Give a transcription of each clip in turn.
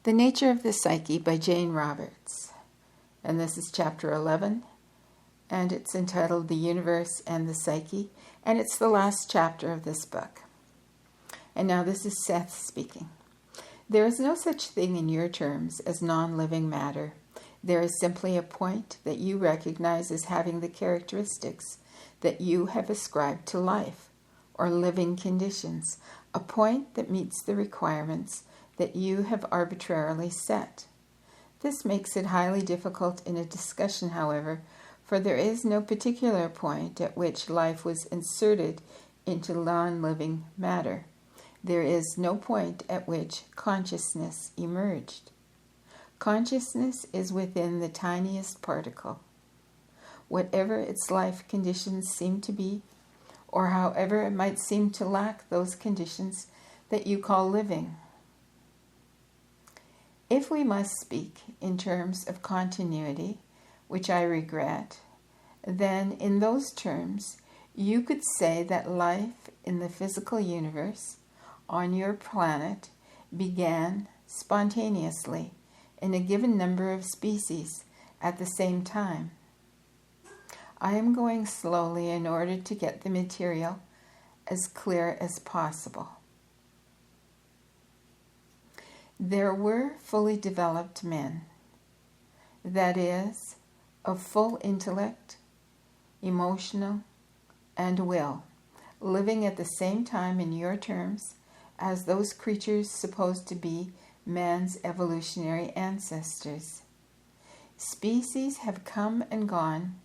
The Nature of the Psyche by Jane Roberts. And this is chapter 11, and it's entitled The Universe and the Psyche, and it's the last chapter of this book. And now this is Seth speaking. There is no such thing in your terms as non-living matter. There is simply a point that you recognize as having the characteristics that you have ascribed to life, or living conditions, a point that meets the requirements that you have arbitrarily set. This makes it highly difficult in a discussion, however, for there is no particular point at which life was inserted into non-living matter. There is no point at which consciousness emerged. Consciousness is within the tiniest particle. Whatever its life conditions seem to be, or however it might seem to lack those conditions that you call living. If we must speak in terms of continuity, which I regret, then in those terms you could say that life in the physical universe on your planet began spontaneously in a given number of species at the same time. I am going slowly in order to get the material as clear as possible. There were fully developed men, that is, of full intellect, emotional, and will, living at the same time in your terms as those creatures supposed to be man's evolutionary ancestors. Species have come and gone,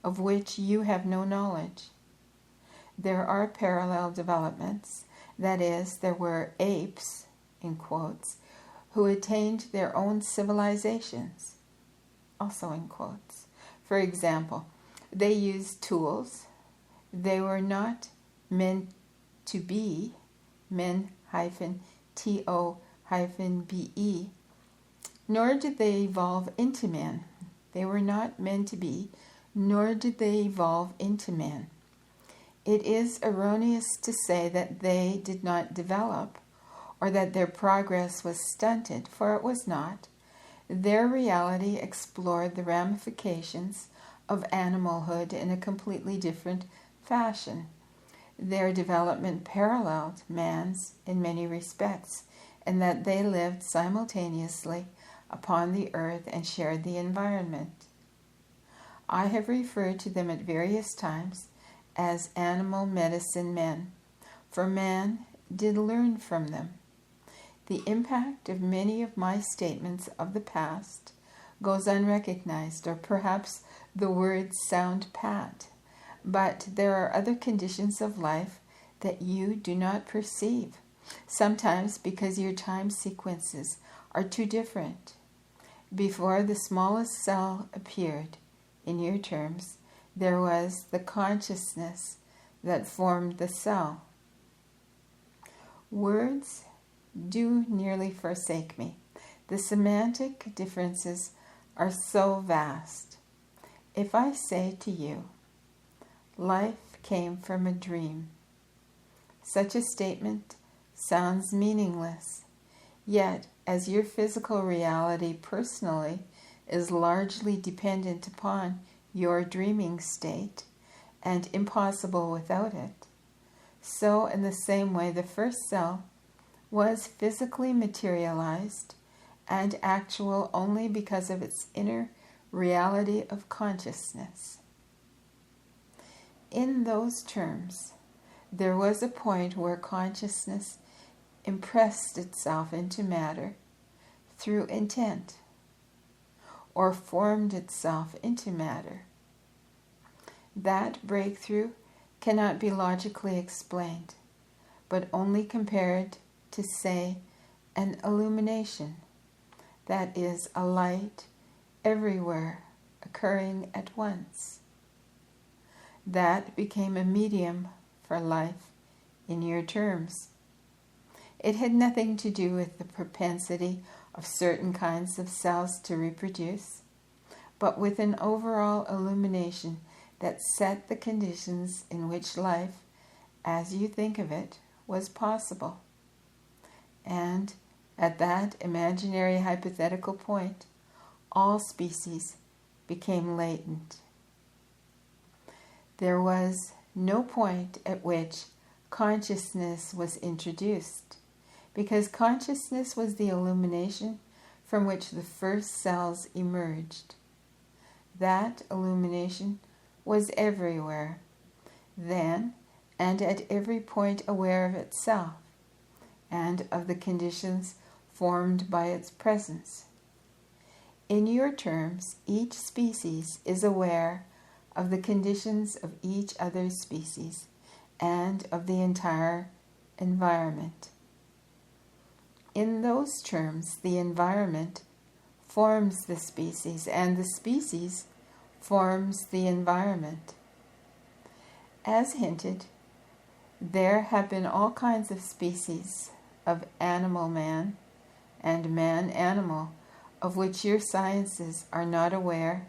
of which you have no knowledge. There are parallel developments, that is, there were apes, in quotes, who attained their own civilizations, also in quotes. For example, they used tools. They were not meant to be men-to-be, nor did they evolve into men. They were not meant to be, nor did they evolve into men. It is erroneous to say that they did not develop, or that their progress was stunted, for it was not. Their reality explored the ramifications of animalhood in a completely different fashion. Their development paralleled man's in many respects, in that they lived simultaneously upon the earth and shared the environment. I have referred to them at various times as animal medicine men, for man did learn from them. The impact of many of my statements of the past goes unrecognized, or perhaps the words sound pat, but there are other conditions of life that you do not perceive, sometimes because your time sequences are too different. Before the smallest cell appeared, in your terms, there was the consciousness that formed the cell. Words do nearly forsake me. The semantic differences are so vast. If I say to you, life came from a dream, such a statement sounds meaningless. Yet, as your physical reality personally is largely dependent upon your dreaming state and impossible without it, so in the same way the first cell was physically materialized and actual only because of its inner reality of consciousness. In those terms, there was a point where consciousness impressed itself into matter through intent, or formed itself into matter. That breakthrough cannot be logically explained, but only compared to, say, an illumination, that is, a light everywhere occurring at once. That became a medium for life in your terms. It had nothing to do with the propensity of certain kinds of cells to reproduce, but with an overall illumination that set the conditions in which life, as you think of it, was possible. And At that imaginary hypothetical point, all species became latent. There was no point at which consciousness was introduced, because consciousness was the illumination from which the first cells emerged. That illumination was everywhere, then, and at every point aware of itself, and of the conditions formed by its presence. In your terms, each species is aware of the conditions of each other's species and of the entire environment. In those terms, the environment forms the species, and the species forms the environment. As hinted, there have been all kinds of species of animal-man and man-animal of which your sciences are not aware,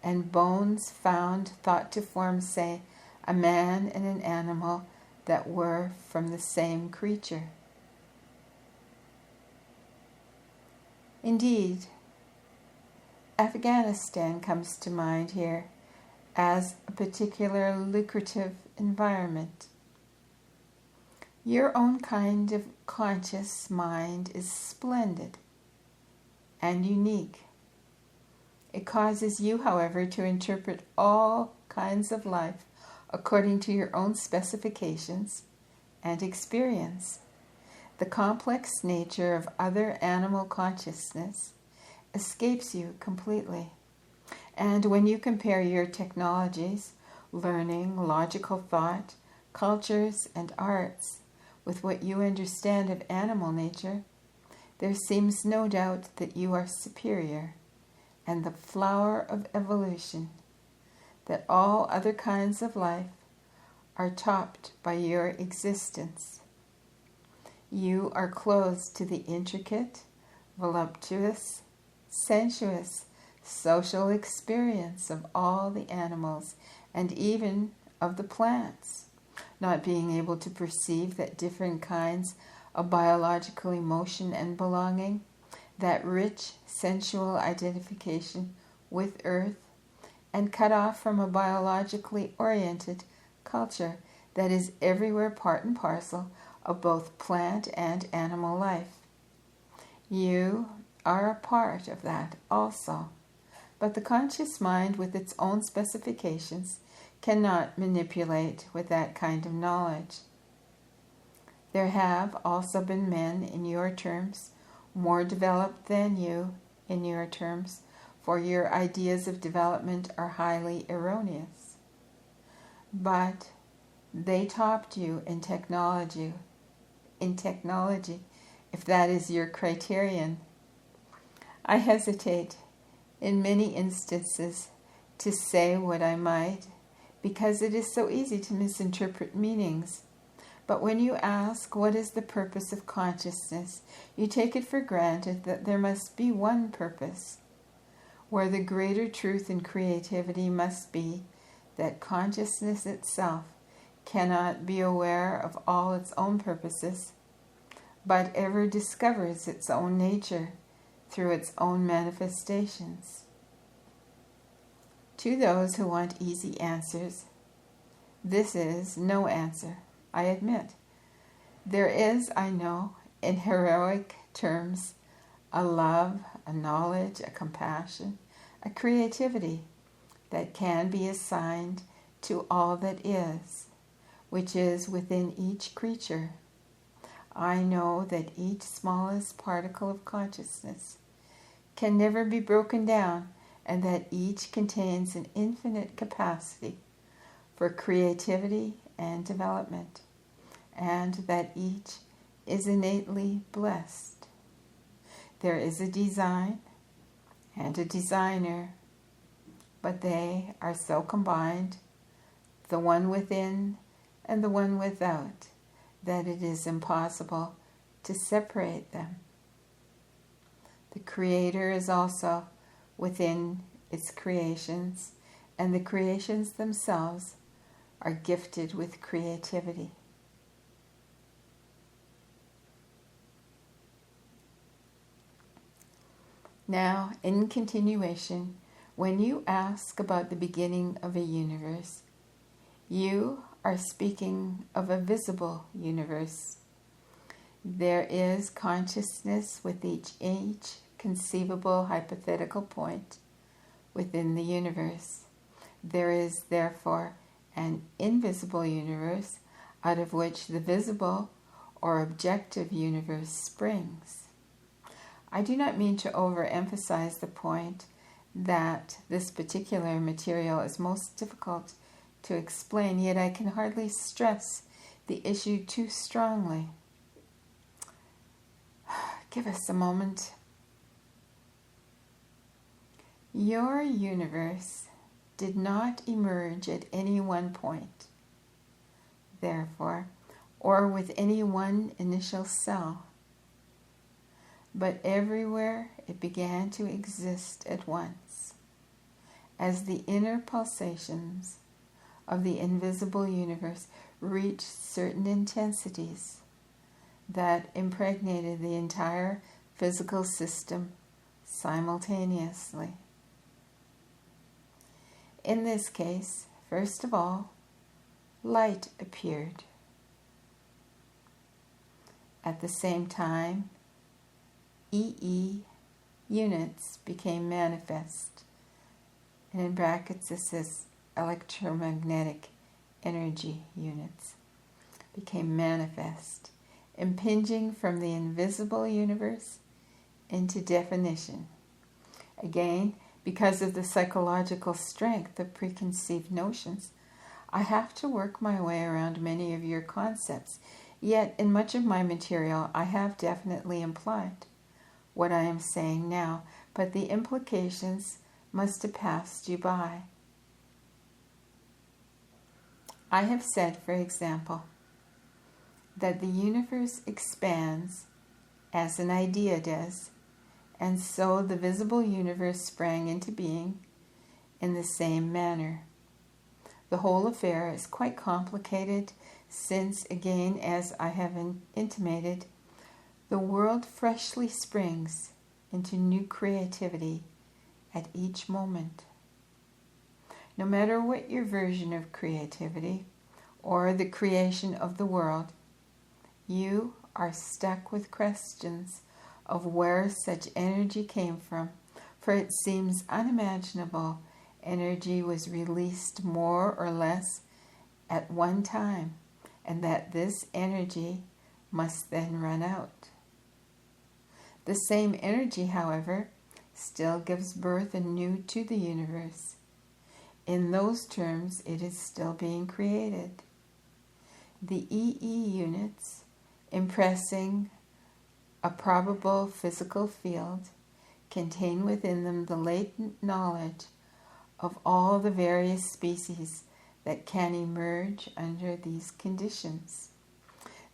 and bones found thought to form, say, a man and an animal that were from the same creature. Indeed, Afghanistan comes to mind here as a particular lucrative environment. Your own kind of conscious mind is splendid and unique. It causes you, however, to interpret all kinds of life according to your own specifications and experience. The complex nature of other animal consciousness escapes you completely. And when you compare your technologies, learning, logical thought, cultures, and arts with what you understand of animal nature, there seems no doubt that you are superior and the flower of evolution, that all other kinds of life are topped by your existence. You are close to the intricate, voluptuous, sensuous, social experience of all the animals and even of the plants, not being able to perceive that different kinds of biological emotion and belonging, that rich sensual identification with earth, and cut off from a biologically oriented culture that is everywhere part and parcel of both plant and animal life. You are a part of that also, but the conscious mind with its own specifications cannot manipulate with that kind of knowledge. There have also been men in your terms more developed than you in your terms, for your ideas of development are highly erroneous. But they topped you in technology, if that is your criterion. I hesitate in many instances to say what I might, because it is so easy to misinterpret meanings. But when you ask what is the purpose of consciousness, you take it for granted that there must be one purpose, where the greater truth in creativity must be that consciousness itself cannot be aware of all its own purposes, but ever discovers its own nature through its own manifestations. To those who want easy answers, this is no answer, I admit. There is, I know, in heroic terms, a love, a knowledge, a compassion, a creativity that can be assigned to all that is, which is within each creature. I know that each smallest particle of consciousness can never be broken down, and that each contains an infinite capacity for creativity and development, and that each is innately blessed. There is a design and a designer, but they are so combined, the one within and the one without, that it is impossible to separate them. The Creator is also within its creations, and the creations themselves are gifted with creativity. Now, in continuation, when you ask about the beginning of a universe, you are speaking of a visible universe. There is consciousness with each conceivable hypothetical point within the universe. There is, therefore, an invisible universe out of which the visible or objective universe springs. I do not mean to overemphasize the point that this particular material is most difficult to explain, yet I can hardly stress the issue too strongly. Give us a moment. Your universe did not emerge at any one point, therefore, or with any one initial cell, but everywhere it began to exist at once, as the inner pulsations of the invisible universe reached certain intensities that impregnated the entire physical system simultaneously. In this case, first of all, light appeared. At the same time, EE units became manifest. And in brackets this says electromagnetic energy units became manifest, impinging from the invisible universe into definition. Again, because of the psychological strength of preconceived notions, I have to work my way around many of your concepts, yet in much of my material I have definitely implied what I am saying now, but the implications must have passed you by. I have said, for example, that the universe expands as an idea does, and so the visible universe sprang into being in the same manner. The whole affair is quite complicated since, again, as I have intimated, the world freshly springs into new creativity at each moment. No matter what your version of creativity or the creation of the world, you are stuck with questions of where such energy came from, for it seems unimaginable energy was released more or less at one time, and that this energy must then run out. The same energy, however, still gives birth anew to the universe. In those terms, it is still being created. The EE units, impressing a probable physical field, contain within them the latent knowledge of all the various species that can emerge under these conditions.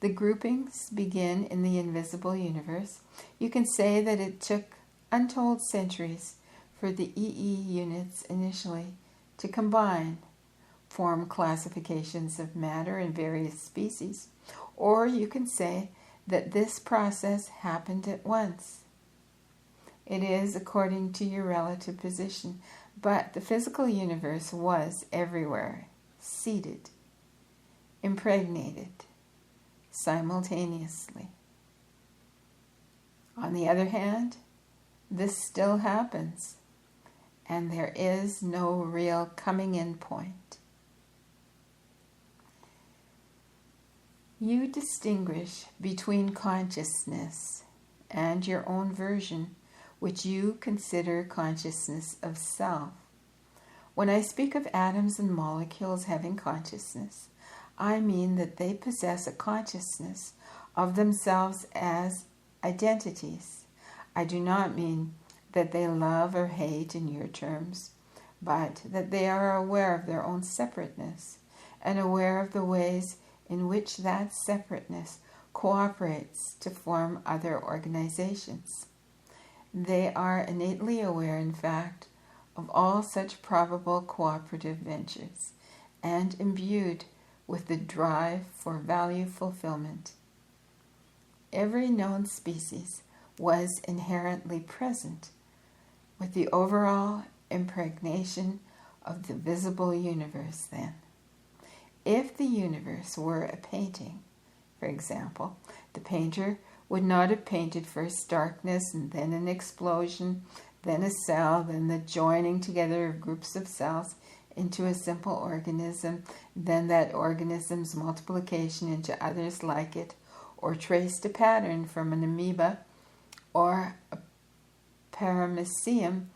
The groupings begin in the invisible universe. You can say that it took untold centuries for the EE units initially to combine, form classifications of matter in various species, or you can say that this process happened at once. It is according to your relative position, but the physical universe was everywhere, seated, impregnated, simultaneously. On the other hand, this still happens, and there is no real coming in point. You distinguish between consciousness and your own version, which you consider consciousness of self. When I speak of atoms and molecules having consciousness, I mean that they possess a consciousness of themselves as identities. I do not mean that they love or hate in your terms, but that they are aware of their own separateness and aware of the ways in which that separateness cooperates to form other organizations. They are innately aware, in fact, of all such probable cooperative ventures and imbued with the drive for value fulfillment. Every known species was inherently present with the overall impregnation of the visible universe then. If the universe were a painting, for example, the painter would not have painted first darkness and then an explosion, then a cell, then the joining together of groups of cells into a simple organism, then that organism's multiplication into others like it, or traced a pattern from an amoeba or a paramecium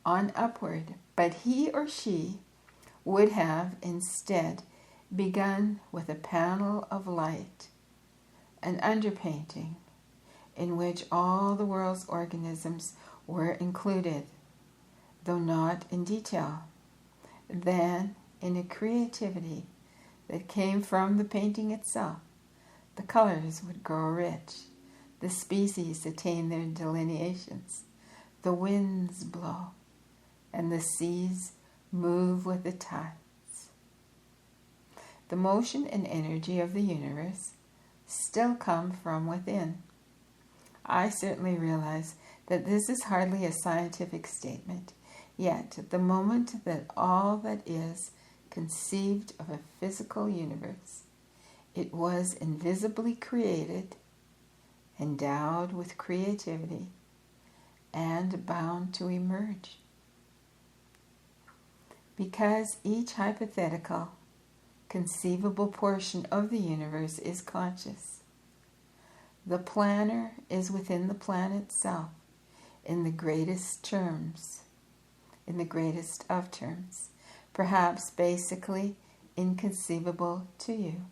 on upward. But he or she would have instead begun with a panel of light, an underpainting, in which all the world's organisms were included, though not in detail. Then, in a creativity that came from the painting itself, the colors would grow rich, the species attain their delineations, the winds blow, and the seas move with the tides. The motion and energy of the universe still come from within. I certainly realize that this is hardly a scientific statement, yet the moment that all that is conceived of a physical universe, it was invisibly created, endowed with creativity, and bound to emerge. Because each hypothetical, conceivable portion of the universe is conscious, the planner is within the plan itself in the greatest of terms, perhaps basically inconceivable to you.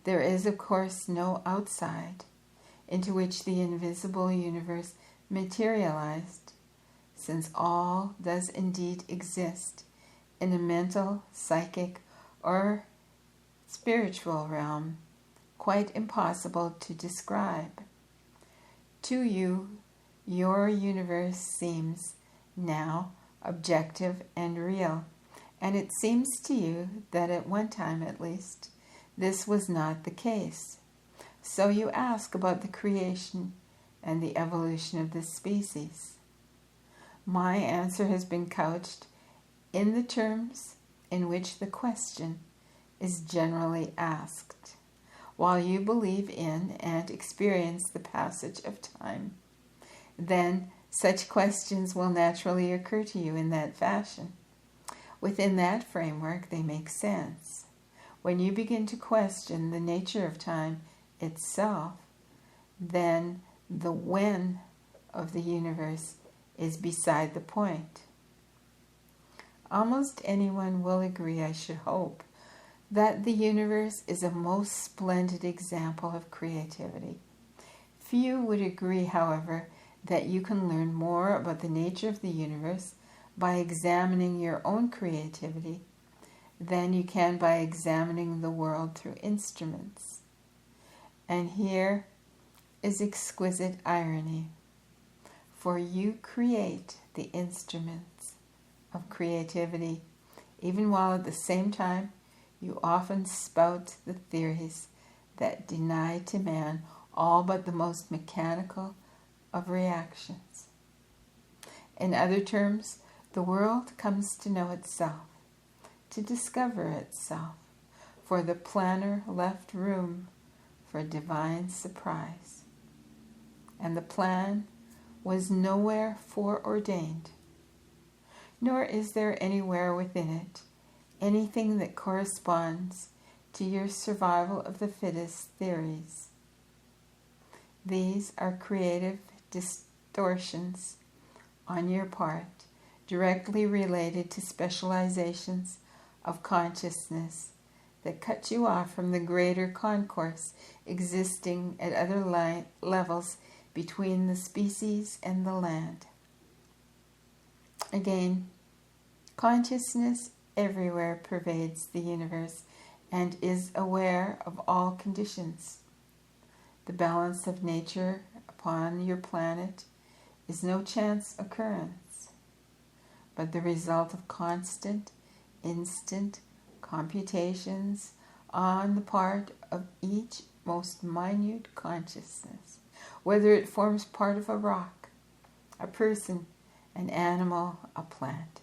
There is, of course, no outside into which the invisible universe materialized, since all does indeed exist in a mental, psychic, or spiritual realm, quite impossible to describe. To you, your universe seems now objective and real, and it seems to you that at one time at least, this was not the case. So you ask about the creation and the evolution of this species. My answer has been couched in the terms in which the question is generally asked. While you believe in and experience the passage of time, then such questions will naturally occur to you in that fashion. Within that framework, they make sense. When you begin to question the nature of time itself, then the when of the universe is beside the point. Almost anyone will agree, I should hope, that the universe is a most splendid example of creativity. Few would agree, however, that you can learn more about the nature of the universe by examining your own creativity than you can by examining the world through instruments. And here is exquisite irony, for you create the instruments of creativity, even while at the same time you often spout the theories that deny to man all but the most mechanical of reactions. In other terms, the world comes to know itself, to discover itself, for the planner left room for divine surprise. And the plan was nowhere foreordained, nor is there anywhere within it anything that corresponds to your survival of the fittest theories. These are creative distortions on your part, directly related to specializations of consciousness that cut you off from the greater concourse existing at other levels between the species and the land. Again, consciousness everywhere pervades the universe and is aware of all conditions. The balance of nature upon your planet is no chance occurrence, but the result of constant, instant computations on the part of each most minute consciousness, whether it forms part of a rock, a person, an animal, a plant.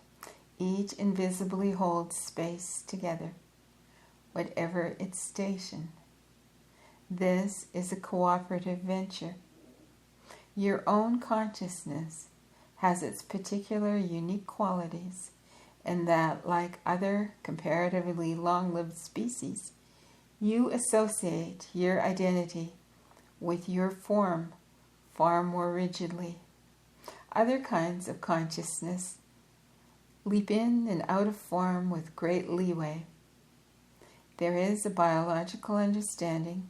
Each invisibly holds space together, whatever its station. This is a cooperative venture. Your own consciousness has its particular unique qualities, and that, like other comparatively long-lived species, you associate your identity with your form far more rigidly. Other kinds of consciousness leap in and out of form with great leeway. There is a biological understanding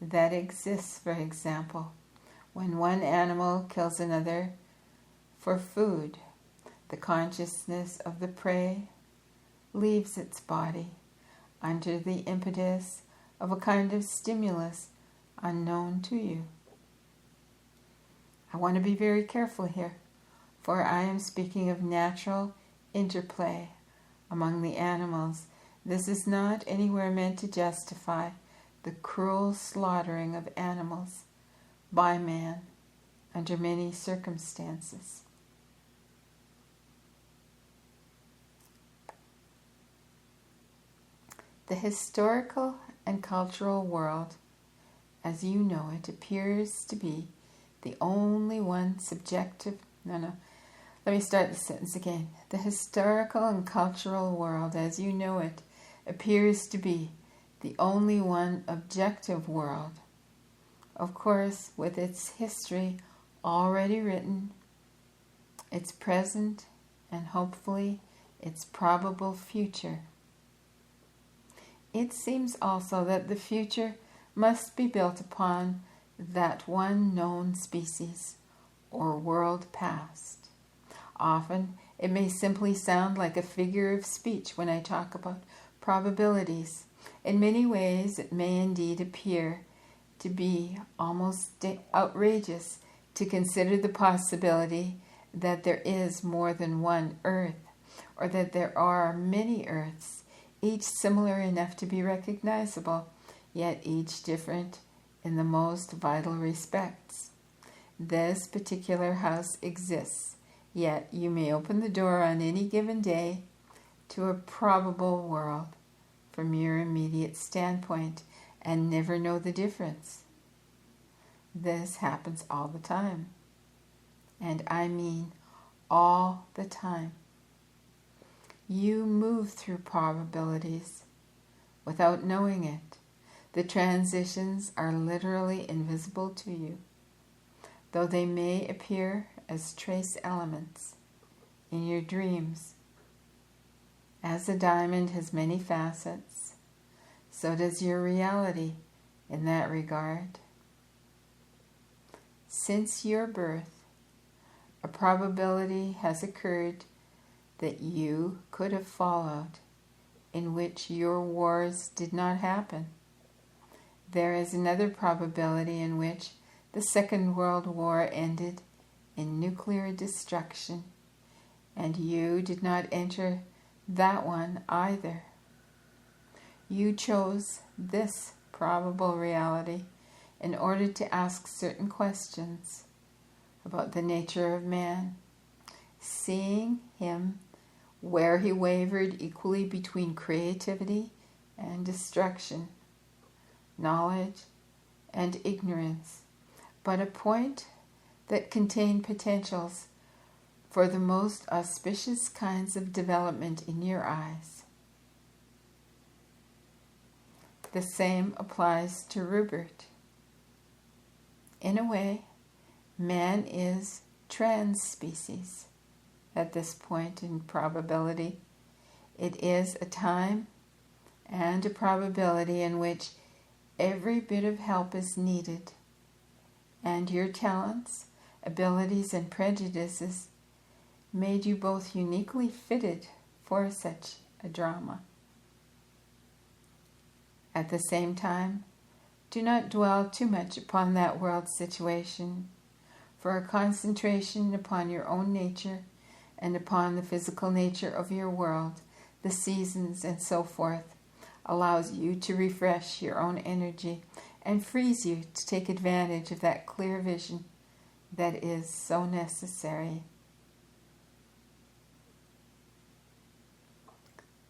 that exists, for example, when one animal kills another for food. The consciousness of the prey leaves its body under the impetus of a kind of stimulus unknown to you. I want to be very careful here, for I am speaking of natural interplay among the animals. This is not anywhere meant to justify the cruel slaughtering of animals by man under many circumstances. The historical and cultural world, as you know it, appears to be the only one subjective... Let me start the sentence again. The historical and cultural world, as you know it, appears to be the only one objective world. Of course, with its history already written, its present, and hopefully its probable future. It seems also that the future must be built upon that one known species or world past. Often it may simply sound like a figure of speech when I talk about probabilities. In many ways it may indeed appear to be almost outrageous to consider the possibility that there is more than one Earth, or that there are many Earths, each similar enough to be recognizable, yet each different in the most vital respects. This particular house exists, yet you may open the door on any given day to a probable world from your immediate standpoint and never know the difference. This happens all the time, and I mean all the time. You move through probabilities without knowing it. The transitions are literally invisible to you, though they may appear as trace elements in your dreams. As a diamond has many facets, so does your reality in that regard. Since your birth, a probability has occurred that you could have followed, in which your wars did not happen. There is another probability in which the Second World War ended in nuclear destruction, and you did not enter that one either. You chose this probable reality in order to ask certain questions about the nature of man, seeing him where he wavered equally between creativity and destruction, knowledge and ignorance, but a point that contained potentials for the most auspicious kinds of development in your eyes. The same applies to Rupert. In a way, man is trans-species at this point in probability. It is a time and a probability in which every bit of help is needed, and your talents, abilities, and prejudices made you both uniquely fitted for such a drama. At the same time, do not dwell too much upon that world situation, for a concentration upon your own nature and upon the physical nature of your world, the seasons, and so forth, allows you to refresh your own energy and frees you to take advantage of that clear vision that is so necessary.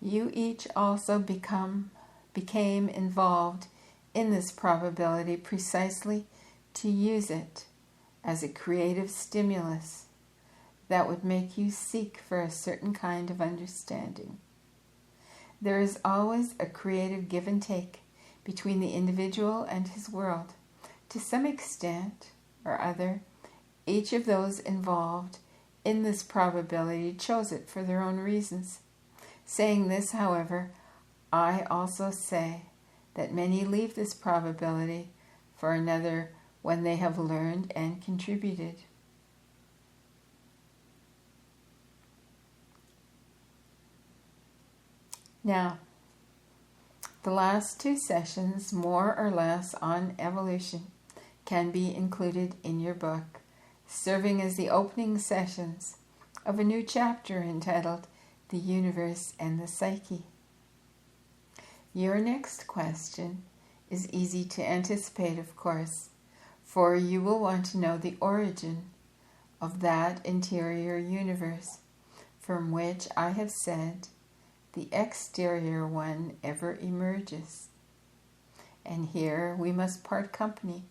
You each also became involved in this probability precisely to use it as a creative stimulus that would make you seek for a certain kind of understanding. There is always a creative give and take between the individual and his world. To some extent or other, each of those involved in this probability chose it for their own reasons. Saying this, however, I also say that many leave this probability for another when they have learned and contributed. Now, the last two sessions, more or less on evolution, can be included in your book, serving as the opening sessions of a new chapter entitled The Universe and the Psyche. Your next question is easy to anticipate, of course, for you will want to know the origin of that interior universe from which I have said the exterior one ever emerges. And here we must part company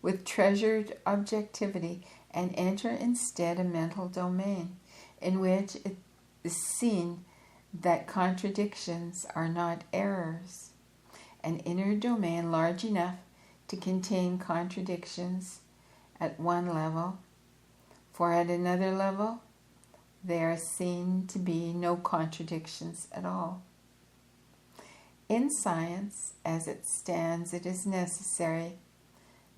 with treasured objectivity and enter instead a mental domain in which it is seen that contradictions are not errors, an inner domain large enough to contain contradictions at one level, for at another level there are seen to be no contradictions at all. In science, as it stands, it is necessary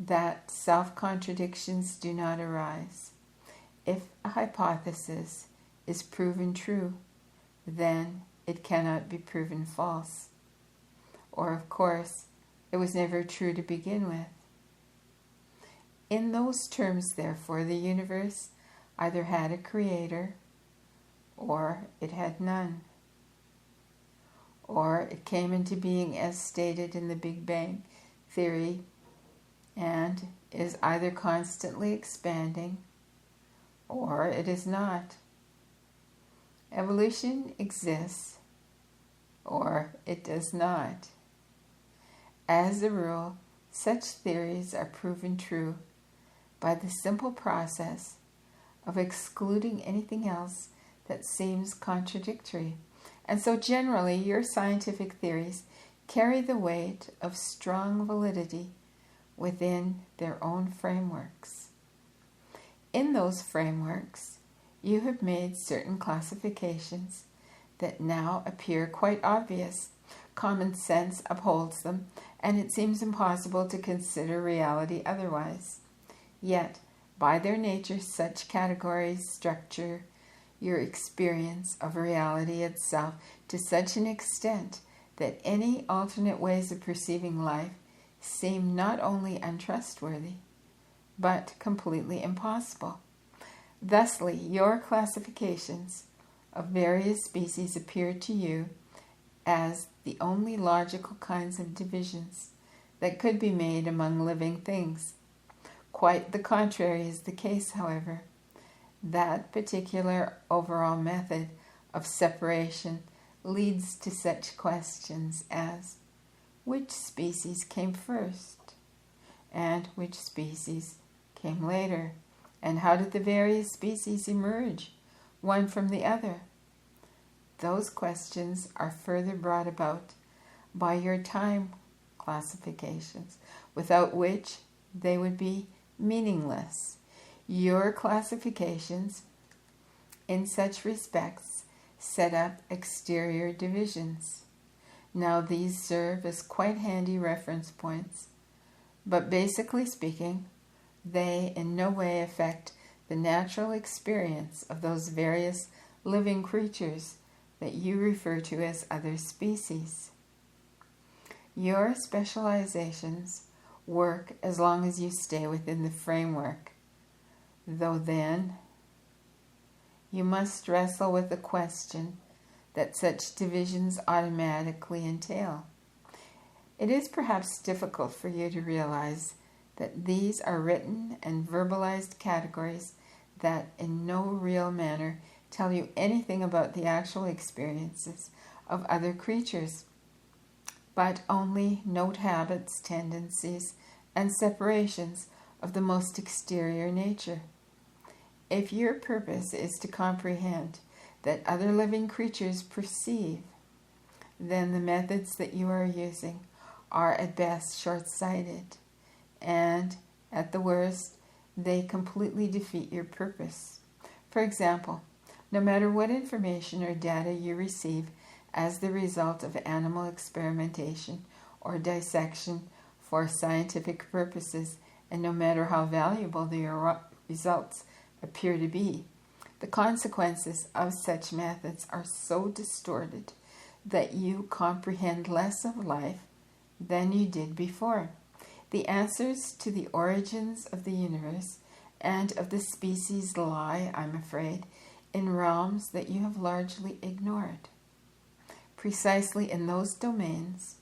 that self-contradictions do not arise. If a hypothesis is proven true, then it cannot be proven false. Or, of course, it was never true to begin with. In those terms, therefore, the universe either had a creator or it had none. Or it came into being as stated in the Big Bang theory and is either constantly expanding or it is not. Evolution exists or it does not. As a rule, such theories are proven true by the simple process of excluding anything else that seems contradictory. And so generally your scientific theories carry the weight of strong validity within their own frameworks. In those frameworks, you have made certain classifications that now appear quite obvious. Common sense upholds them, and it seems impossible to consider reality otherwise. Yet, by their nature, such categories structure your experience of reality itself to such an extent that any alternate ways of perceiving life seem not only untrustworthy, but completely impossible. Thusly, your classifications of various species appear to you as the only logical kinds of divisions that could be made among living things. Quite the contrary is the case, however. That particular overall method of separation leads to such questions as, which species came first? And which species came later? And how did the various species emerge, one from the other? Those questions are further brought about by your time classifications, without which they would be meaningless. Your classifications, in such respects, set up exterior divisions. Now these serve as quite handy reference points, but basically speaking, they in no way affect the natural experience of those various living creatures that you refer to as other species. Your specializations work as long as you stay within the framework, though then you must wrestle with the question that such divisions automatically entail. It is perhaps difficult for you to realize that these are written and verbalized categories that in no real manner tell you anything about the actual experiences of other creatures, but only note habits, tendencies, and separations of the most exterior nature. If your purpose is to comprehend that other living creatures perceive, then the methods that you are using are at best short-sighted, and at the worst, they completely defeat your purpose. For example, no matter what information or data you receive as the result of animal experimentation or dissection for scientific purposes, and no matter how valuable the results appear to be, the consequences of such methods are so distorted that you comprehend less of life than you did before. The answers to the origins of the universe and of the species lie, I'm afraid, in realms that you have largely ignored, precisely in those domains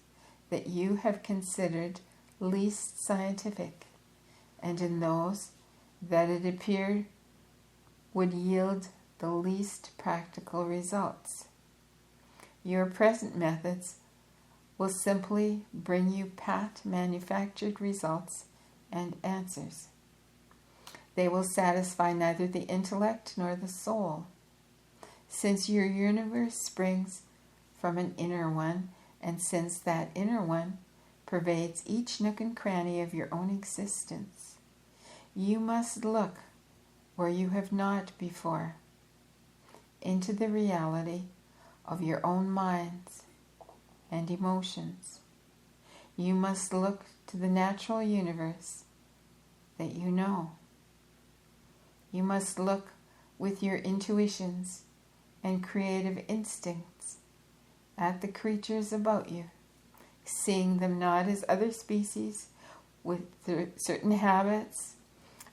that you have considered least scientific, and in those that it appeared would yield the least practical results. Your present methods will simply bring you pat manufactured results and answers. They will satisfy neither the intellect nor the soul, since your universe springs from an inner one, and since that inner one pervades each nook and cranny of your own existence. You must look where you have not before, into the reality of your own minds and emotions. You must look to the natural universe that you know. You must look with your intuitions and creative instincts at the creatures about you, seeing them not as other species with certain habits,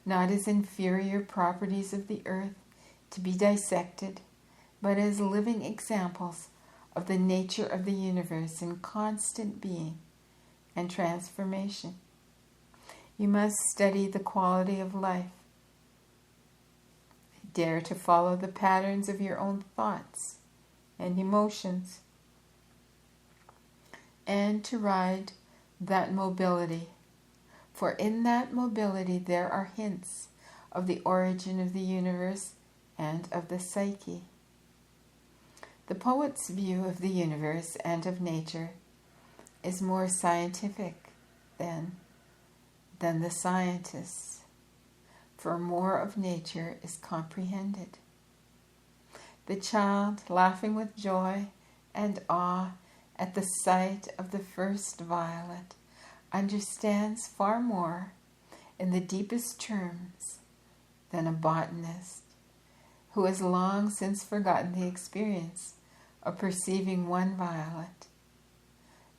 not as inferior properties of the earth to be dissected, but as living examples of the nature of the universe in constant being and transformation. You must study the quality of life. Dare to follow the patterns of your own thoughts and emotions, and to ride that mobility, for in that mobility there are hints of the origin of the universe and of the psyche. The poet's view of the universe and of nature is more scientific than the scientist's, for more of nature is comprehended. The child, laughing with joy and awe at the sight of the first violet, understands far more in the deepest terms than a botanist who has long since forgotten the experience of perceiving one violet,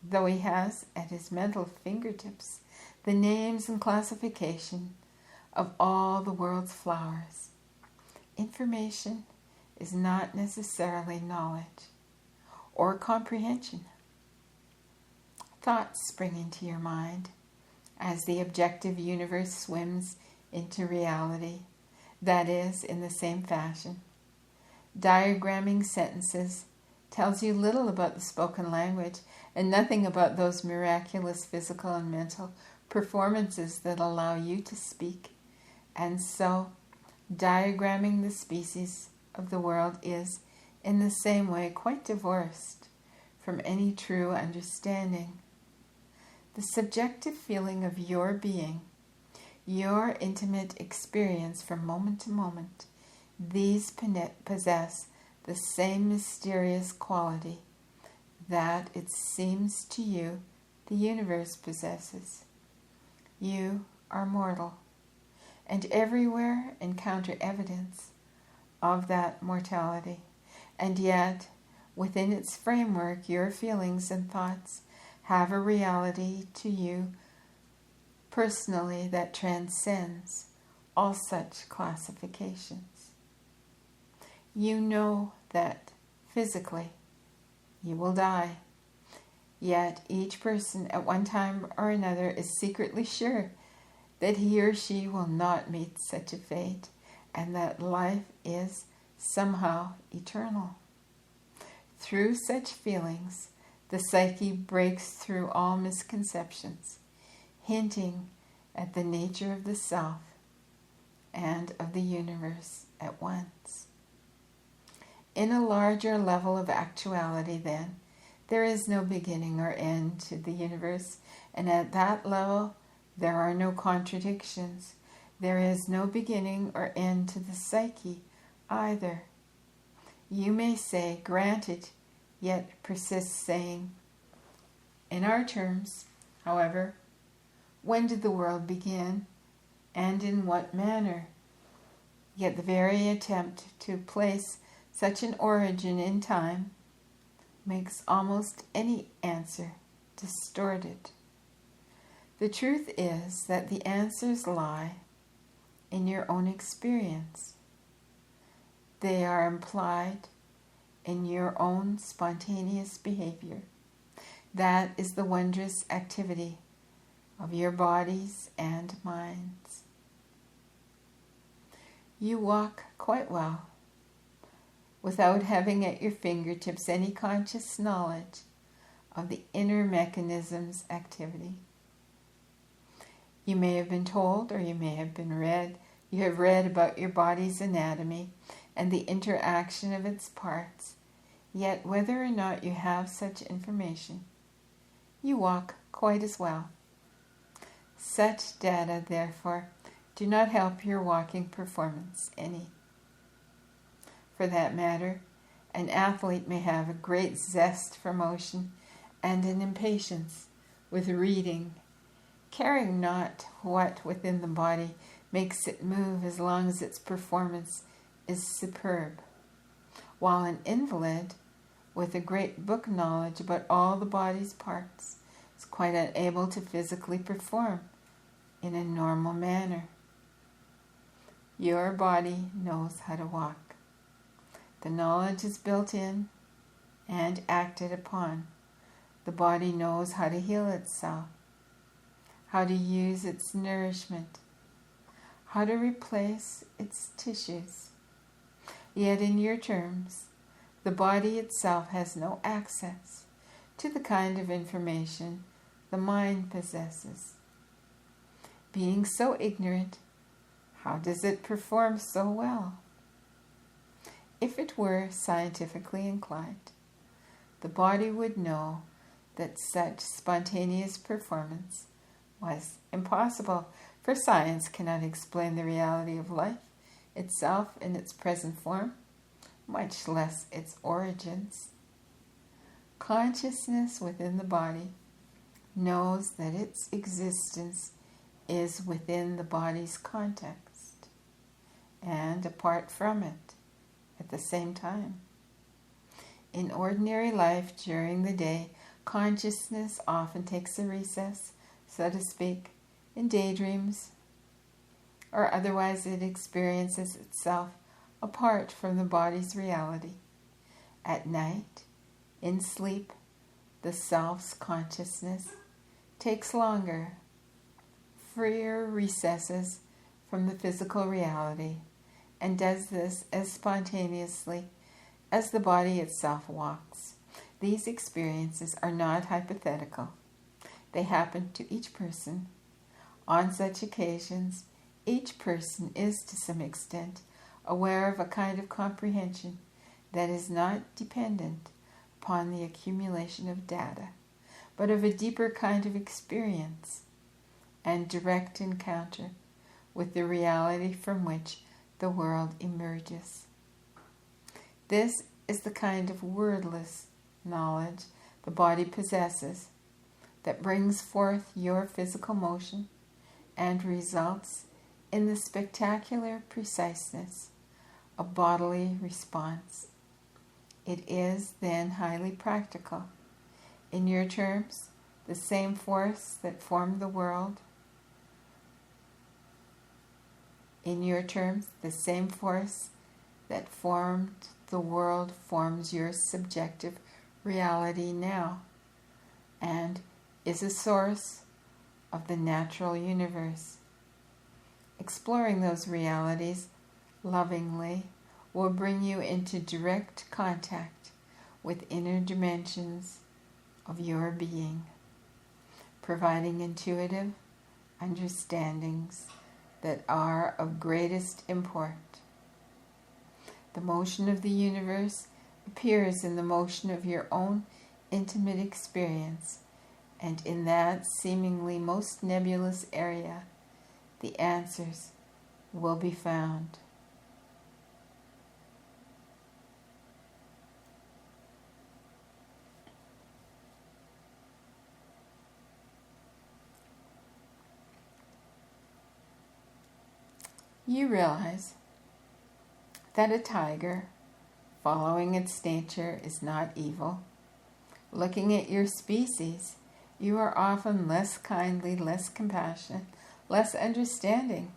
though he has at his mental fingertips the names and classification of all the world's flowers. Information is not necessarily knowledge or comprehension. Thoughts spring into your mind as the objective universe swims into reality, that is, in the same fashion. Diagramming sentences tells you little about the spoken language and nothing about those miraculous physical and mental performances that allow you to speak. And so, diagramming the species of the world is, in the same way, quite divorced from any true understanding. The subjective feeling of your being, your intimate experience from moment to moment, these possess the same mysterious quality that it seems to you the universe possesses. You are mortal, and everywhere encounter evidence of that mortality, and yet within its framework your feelings and thoughts have a reality to you personally that transcends all such classifications. You know that physically you will die, yet each person at one time or another is secretly sure that he or she will not meet such a fate, and that life is somehow eternal. Through such feelings, the psyche breaks through all misconceptions, hinting at the nature of the self and of the universe at once. In a larger level of actuality, then, there is no beginning or end to the universe, and at that level, there are no contradictions. There is no beginning or end to the psyche either. You may say, granted, yet persist saying, in our terms, however, when did the world begin, and in what manner? Yet the very attempt to place such an origin in time makes almost any answer distorted. The truth is that the answers lie in your own experience. They are implied in your own spontaneous behavior. That is the wondrous activity of your bodies and minds. You walk quite well without having at your fingertips any conscious knowledge of the inner mechanism's activity. You may have been told, or you may have you have read about your body's anatomy and the interaction of its parts, yet whether or not you have such information, you walk quite as well. Such data, therefore, do not help your walking performance any. For that matter, an athlete may have a great zest for motion and an impatience with reading, caring not what within the body makes it move as long as its performance is superb, while an invalid with a great book knowledge about all the body's parts is quite unable to physically perform in a normal manner. Your body knows how to walk. The knowledge is built in and acted upon. The body knows how to heal itself, how to use its nourishment, how to replace its tissues. Yet in your terms, the body itself has no access to the kind of information the mind possesses. Being so ignorant, how does it perform so well? If it were scientifically inclined, the body would know that such spontaneous performance was impossible, for science cannot explain the reality of life itself in its present form, much less its origins. Consciousness within the body knows that its existence is within the body's context and apart from it at the same time. In ordinary life during the day, consciousness often takes a recess, so to speak, in daydreams, or otherwise it experiences itself apart from the body's reality. At night, in sleep, the self's consciousness takes longer, freer recesses from the physical reality, and does this as spontaneously as the body itself walks. These experiences are not hypothetical. They happen to each person. On such occasions, each person is to some extent aware of a kind of comprehension that is not dependent upon the accumulation of data, but of a deeper kind of experience and direct encounter with the reality from which the world emerges. This is the kind of wordless knowledge the body possesses that brings forth your physical motion and results in the spectacular preciseness of bodily response. It is then highly practical. In your terms, the same force that formed the world forms your subjective reality now and is a source of the natural universe. Exploring those realities lovingly will bring you into direct contact with inner dimensions of your being, providing intuitive understandings that are of greatest import. The motion of the universe appears in the motion of your own intimate experience, and in that seemingly most nebulous area, the answers will be found. You realize that a tiger, following its nature, is not evil. Looking at your species, you are often less kindly, less compassionate, less understanding.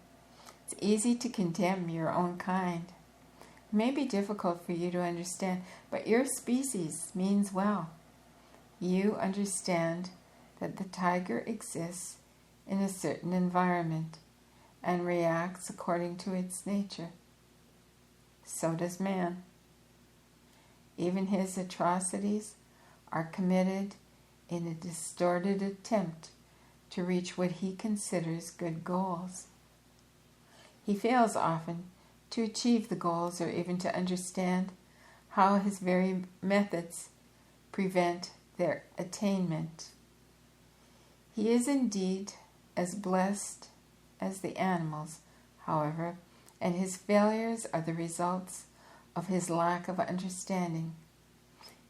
It's easy to condemn your own kind. It may be difficult for you to understand, but your species means well. You understand that the tiger exists in a certain environment and reacts according to its nature. So does man. Even his atrocities are committed in a distorted attempt to reach what he considers good goals. He fails often to achieve the goals or even to understand how his very methods prevent their attainment. He is indeed as blessed as the animals, however, and his failures are the results of his lack of understanding.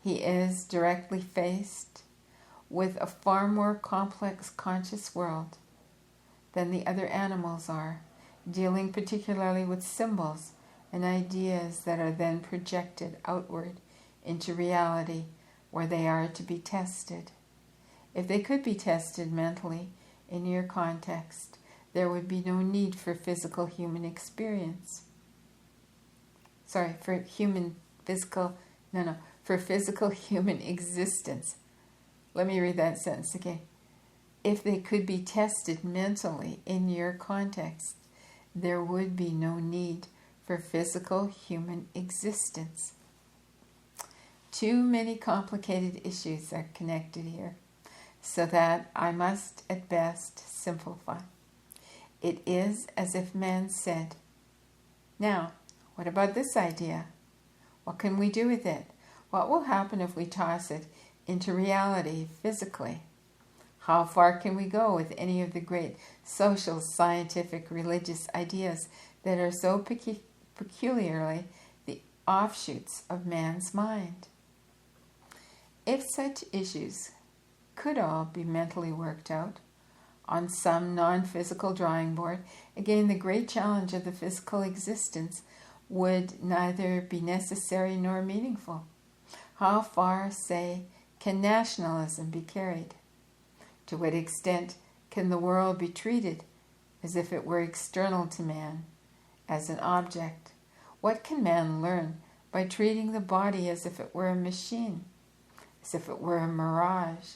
He is directly faced with a far more complex conscious world than the other animals are, dealing particularly with symbols and ideas that are then projected outward into reality where they are to be tested. If they could be tested mentally in your context, there would be no need for physical human experience. For physical human existence. Let me read that sentence again. If they could be tested mentally in your context, there would be no need for physical human existence. Too many complicated issues are connected here, so that I must at best simplify. It is as if man said, "Now, what about this idea? What can we do with it? What will happen if we toss it into reality physically? How far can we go with any of the great social, scientific, religious ideas that are so peculiarly the offshoots of man's mind?" If such issues could all be mentally worked out on some non-physical drawing board, again the great challenge of the physical existence would neither be necessary nor meaningful. How far, say, can nationalism be carried? To what extent can the world be treated as if it were external to man, as an object? What can man learn by treating the body as if it were a machine, as if it were a mirage,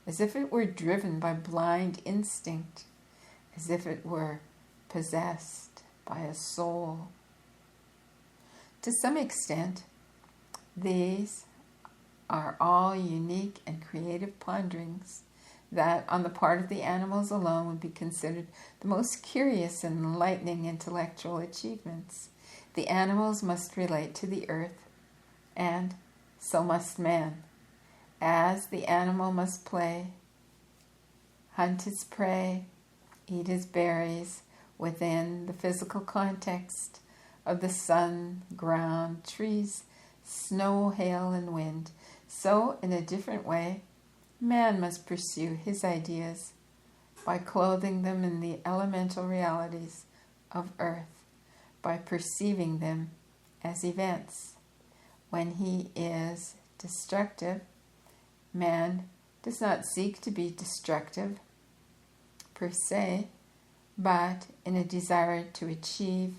as if it were driven by blind instinct, as if it were possessed by a soul? To some extent, these are all unique and creative ponderings that, on the part of the animals alone, would be considered the most curious and enlightening intellectual achievements. The animals must relate to the earth, and so must man. As the animal must play, hunt his prey, eat his berries within the physical context of the sun, ground, trees, snow, hail, and wind, so in a different way, man must pursue his ideas by clothing them in the elemental realities of earth, by perceiving them as events. When he is destructive, man does not seek to be destructive per se, but in a desire to achieve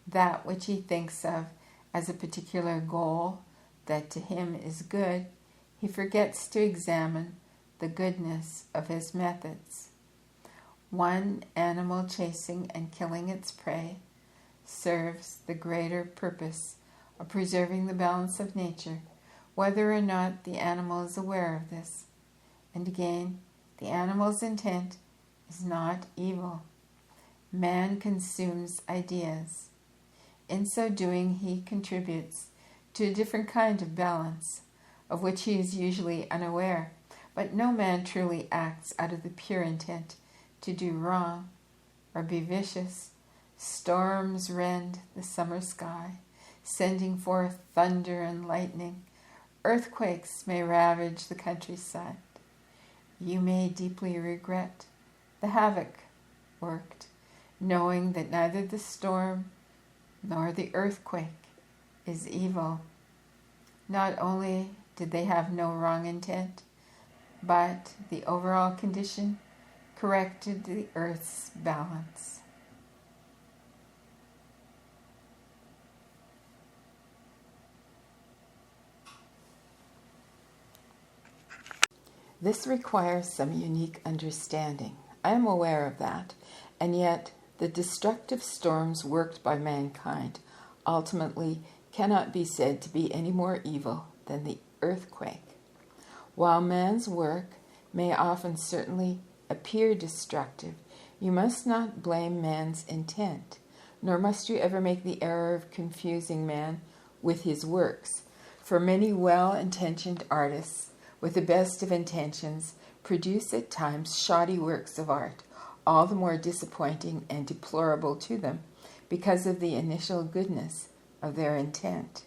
that which he thinks of as a particular goal that to him is good, he forgets to examine the goodness of his methods. One animal chasing and killing its prey serves the greater purpose of preserving the balance of nature, whether or not the animal is aware of this. And again, the animal's intent is not evil. Man consumes ideas. In so doing, he contributes to a different kind of balance, of which he is usually unaware. But no man truly acts out of the pure intent to do wrong or be vicious. Storms rend the summer sky, sending forth thunder and lightning. Earthquakes may ravage the countryside. You may deeply regret the havoc worked, knowing that neither the storm nor the earthquake is evil. Not only did they have no wrong intent, but the overall condition corrected the earth's balance. This requires some unique understanding. I am aware of that, and yet the destructive storms worked by mankind ultimately cannot be said to be any more evil than the earthquake. While man's work may often certainly appear destructive, you must not blame man's intent, nor must you ever make the error of confusing man with his works. For many well-intentioned artists, with the best of intentions, produce at times shoddy works of art, all the more disappointing and deplorable to them because of the initial goodness of their intent.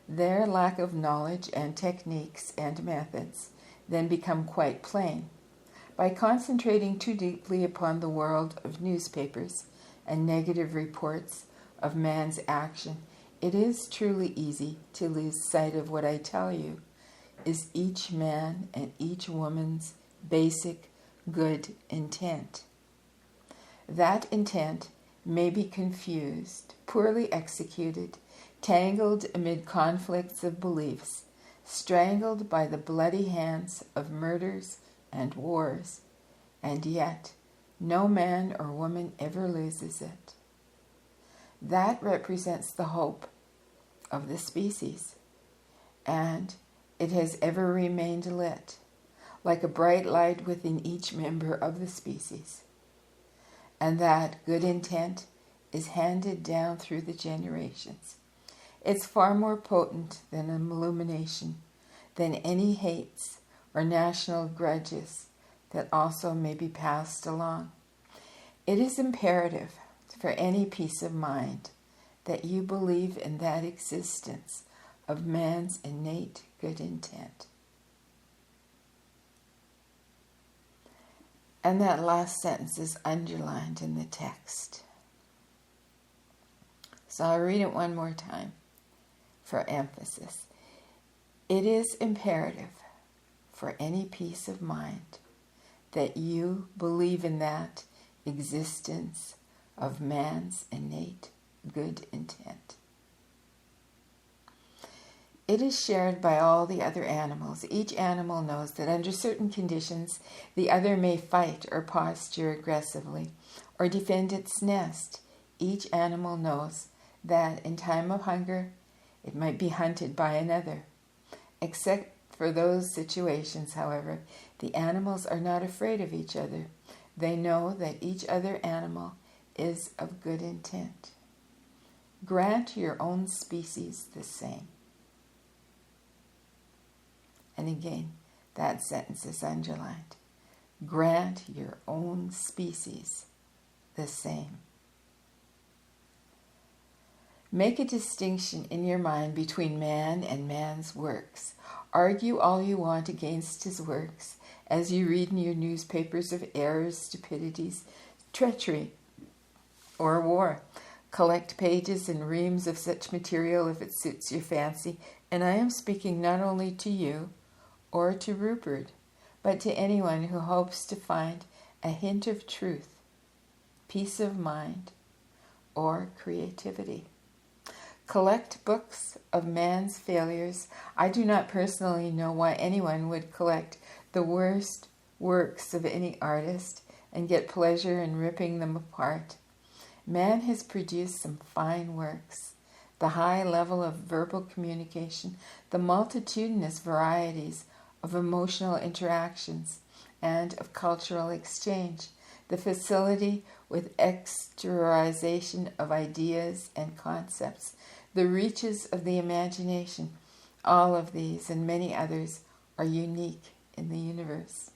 Their lack of knowledge and techniques and methods then become quite plain. By concentrating too deeply upon the world of newspapers and negative reports of man's action, it is truly easy to lose sight of what I tell you is each man and each woman's basic good intent. That intent may be confused, poorly executed, tangled amid conflicts of beliefs, strangled by the bloody hands of murders and wars, and yet no man or woman ever loses it. That represents the hope of the species, and it has ever remained lit, like a bright light within each member of the species. And that good intent is handed down through the generations. It's far more potent than an illumination, than any hates or national grudges that also may be passed along. It is imperative for any peace of mind that you believe in that existence of man's innate good intent. And that last sentence is underlined in the text. So I'll read it one more time for emphasis. It is imperative for any peace of mind that you believe in that existence of man's innate good intent. It is shared by all the other animals. Each animal knows that under certain conditions, the other may fight or posture aggressively or defend its nest. Each animal knows that in time of hunger, it might be hunted by another. Except for those situations, however, the animals are not afraid of each other. They know that each other animal is of good intent. Grant your own species the same. And again, that sentence is underlined. Grant your own species the same. Make a distinction in your mind between man and man's works. Argue all you want against his works as you read in your newspapers of errors, stupidities, treachery, or war. Collect pages and reams of such material if it suits your fancy, and I am speaking not only to you or to Rupert, but to anyone who hopes to find a hint of truth, peace of mind, or creativity. Collect books of man's failures. I do not personally know why anyone would collect the worst works of any artist and get pleasure in ripping them apart. Man has produced some fine works. the high level of verbal communication, the multitudinous varieties of emotional interactions and of cultural exchange, the facility with exteriorization of ideas and concepts, the reaches of the imagination. All of these and many others are unique in the universe.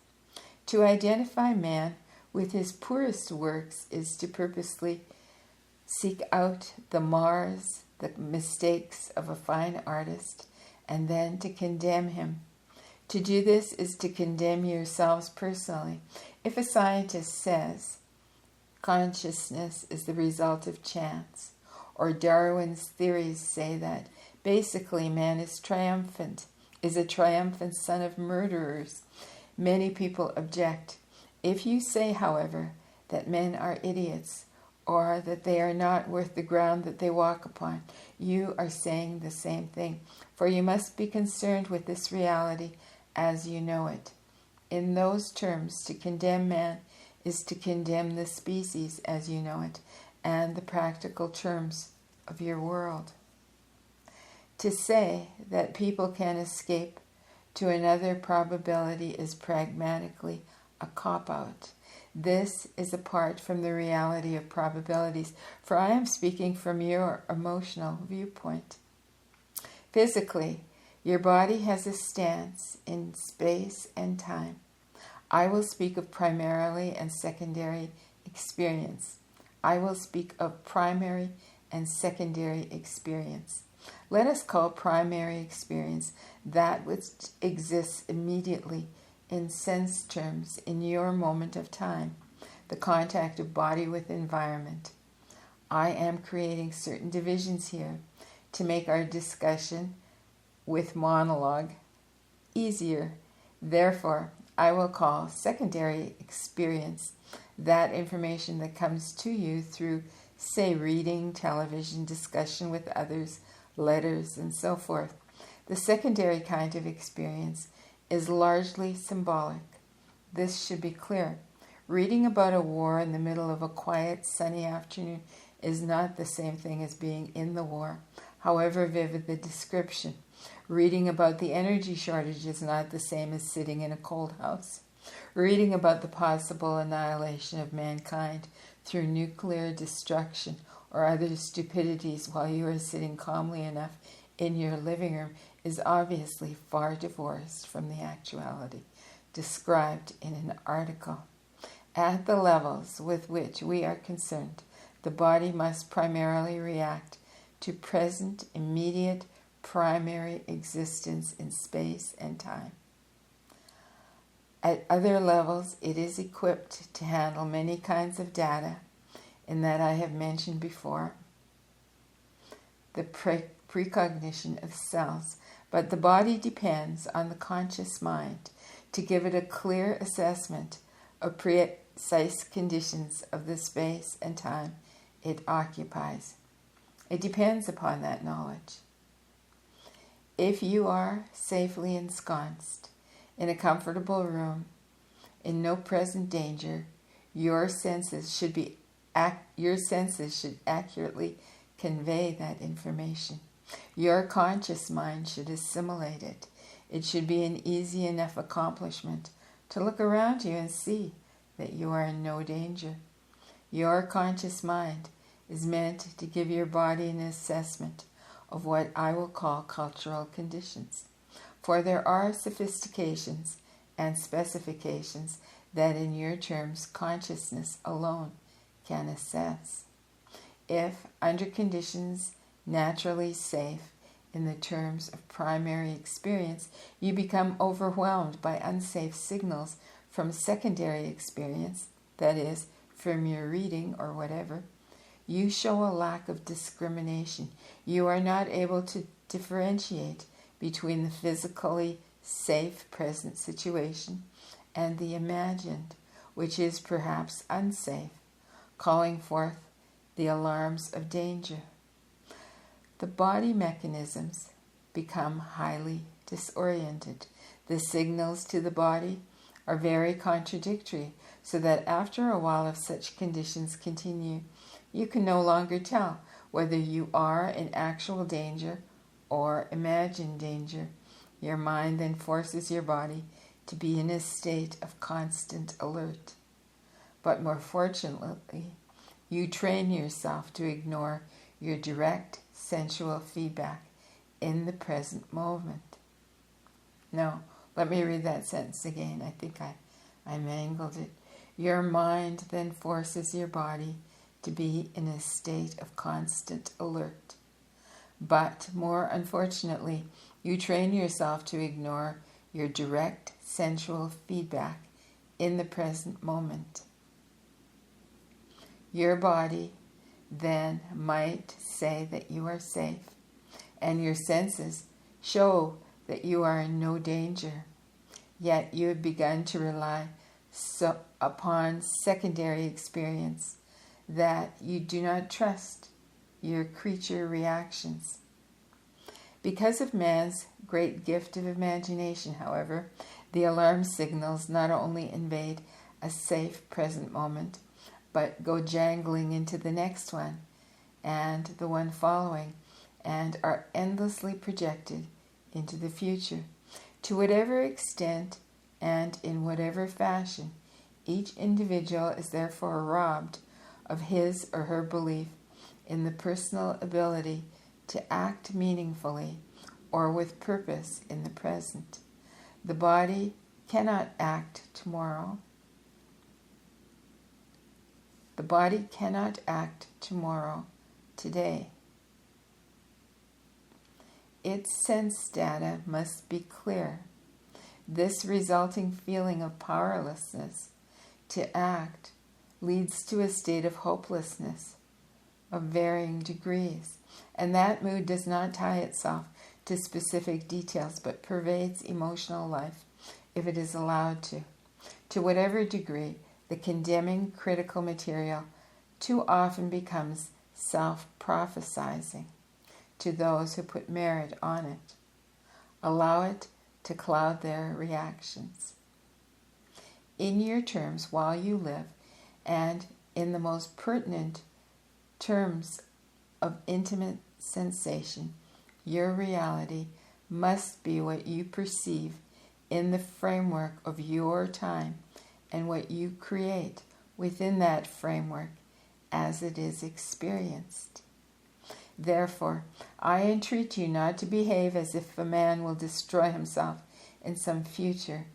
To identify man with his poorest works is to purposely seek out the mars, the mistakes of a fine artist, and then to condemn him. To do this is to condemn yourselves personally. If a scientist says consciousness is the result of chance, or Darwin's theories say that basically man is a triumphant son of murderers, many people object. If you say, however, that men are idiots, or that they are not worth the ground that they walk upon, you are saying the same thing, for you must be concerned with this reality as you know it. In those terms, to condemn man is to condemn the species as you know it, and the practical terms of your world. To say that people can escape to another probability is pragmatically a cop-out. This is apart from the reality of probabilities, for I am speaking from your emotional viewpoint. Physically, your body has a stance in space and time. I will speak of primarily and secondary experience. I will speak of primary and secondary experience. Let us call primary experience that which exists immediately in sense terms in your moment of time, the contact of body with environment. I am creating certain divisions here to make our discussion with monologue easier. Therefore, I will call secondary experience that information that comes to you through, say, reading, television, discussion with others, letters, and so forth. The secondary kind of experience is largely symbolic. This should be clear. Reading about a war in the middle of a quiet, sunny afternoon is not the same thing as being in the war, however vivid the description. Reading about the energy shortage is not the same as sitting in a cold house. Reading about the possible annihilation of mankind through nuclear destruction or other stupidities while you are sitting calmly enough in your living room is obviously far divorced from the actuality described in an article. At the levels with which we are concerned, the body must primarily react to present, immediate, primary existence in space and time. At other levels, it is equipped to handle many kinds of data, in that I have mentioned before, the precognition of cells, but the body depends on the conscious mind to give it a clear assessment of precise conditions of the space and time it occupies. It depends upon that knowledge. If you are safely ensconced in a comfortable room, in no present danger, your senses should accurately convey that information. Your conscious mind should assimilate it. It should be an easy enough accomplishment to look around you and see that you are in no danger. Your conscious mind is meant to give your body an assessment of what I will call cultural conditions. For there are sophistications and specifications that in your terms consciousness alone can assess. If, under conditions naturally safe in the terms of primary experience, you become overwhelmed by unsafe signals from secondary experience, that is, from your reading or whatever, you show a lack of discrimination. You are not able to differentiate between the physically safe present situation and the imagined, which is perhaps unsafe, calling forth the alarms of danger. The body mechanisms become highly disoriented. The signals to the body are very contradictory, so that after a while, if such conditions continue, you can no longer tell whether you are in actual danger or imagined danger. Your mind then forces your body to be in a state of constant alert. But more fortunately, you train yourself to ignore your direct sensual feedback in the present moment. No, let me read that sentence again. I think I mangled it. Your mind then forces your body to be in a state of constant alert. But more unfortunately, you train yourself to ignore your direct sensual feedback in the present moment. Your body then might say that you are safe, and your senses show that you are in no danger. Yet you have begun to rely upon secondary experience that you do not trust your creature reactions. Because of man's great gift of imagination, however, the alarm signals not only invade a safe present moment, but go jangling into the next one and the one following, and are endlessly projected into the future. To whatever extent and in whatever fashion, each individual is therefore robbed of his or her belief in the personal ability to act meaningfully or with purpose in the present. The body cannot act tomorrow. The body cannot act tomorrow, today. Its sense data must be clear. This resulting feeling of powerlessness to act leads to a state of hopelessness of varying degrees, and that mood does not tie itself to specific details but pervades emotional life if it is allowed to. To whatever degree, the condemning critical material too often becomes self-prophesizing to those who put merit on it. Allow it to cloud their reactions. In your terms while you live, and in the most pertinent terms of intimate sensation, your reality must be what you perceive in the framework of your time and what you create within that framework as it is experienced. Therefore, I entreat you not to behave as if a man will destroy himself in some future,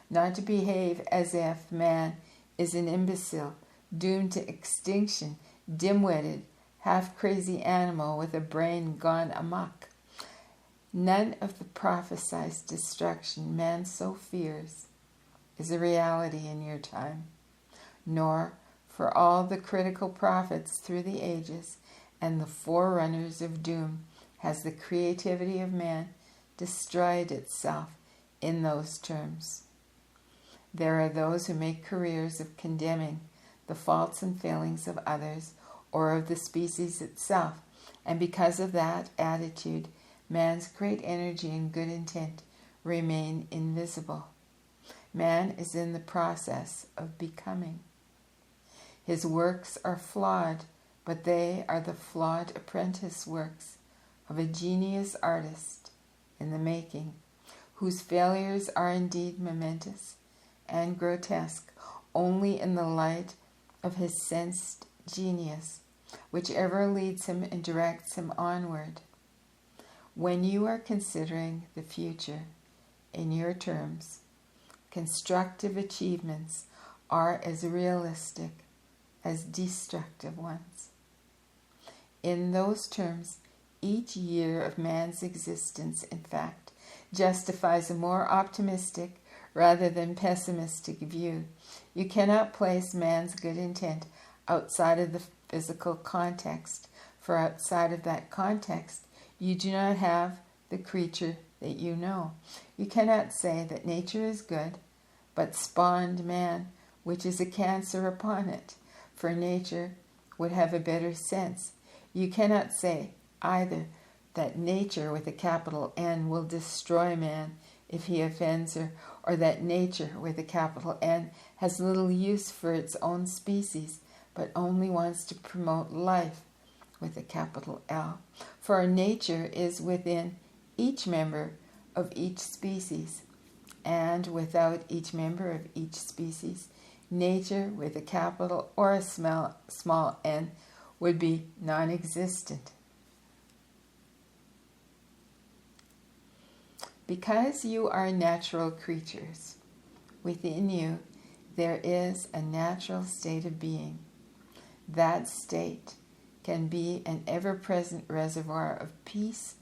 not to behave as if man is an imbecile, doomed to extinction, dim-witted, half-crazy animal with a brain gone amok. None of the prophesied destruction man so fears is a reality in your time, nor for all the critical prophets through the ages and the forerunners of doom has the creativity of man destroyed itself in those terms. There are those who make careers of condemning the faults and failings of others or of the species itself, and because of that attitude, man's great energy and good intent remain invisible. Man is in the process of becoming. His works are flawed, but they are the flawed apprentice works of a genius artist in the making, whose failures are indeed momentous and grotesque only in the light of his sensed genius, which ever leads him and directs him onward. When you are considering the future in your terms, constructive achievements are as realistic as destructive ones. In those terms, each year of man's existence, in fact, justifies a more optimistic rather than pessimistic view. You cannot place man's good intent outside of the physical context, for outside of that context, you do not have the creature that you know. You cannot say that nature is good, but spawned man, which is a cancer upon it, for nature would have a better sense. You cannot say either that nature with a capital N will destroy man if he offends her, or that nature with a capital N has little use for its own species, but only wants to promote life with a capital L. For our nature is within each member of each species, and without each member of each species, nature with a capital or a small n would be non-existent. Because you are natural creatures, within you there is a natural state of being. That state can be an ever-present reservoir of peace,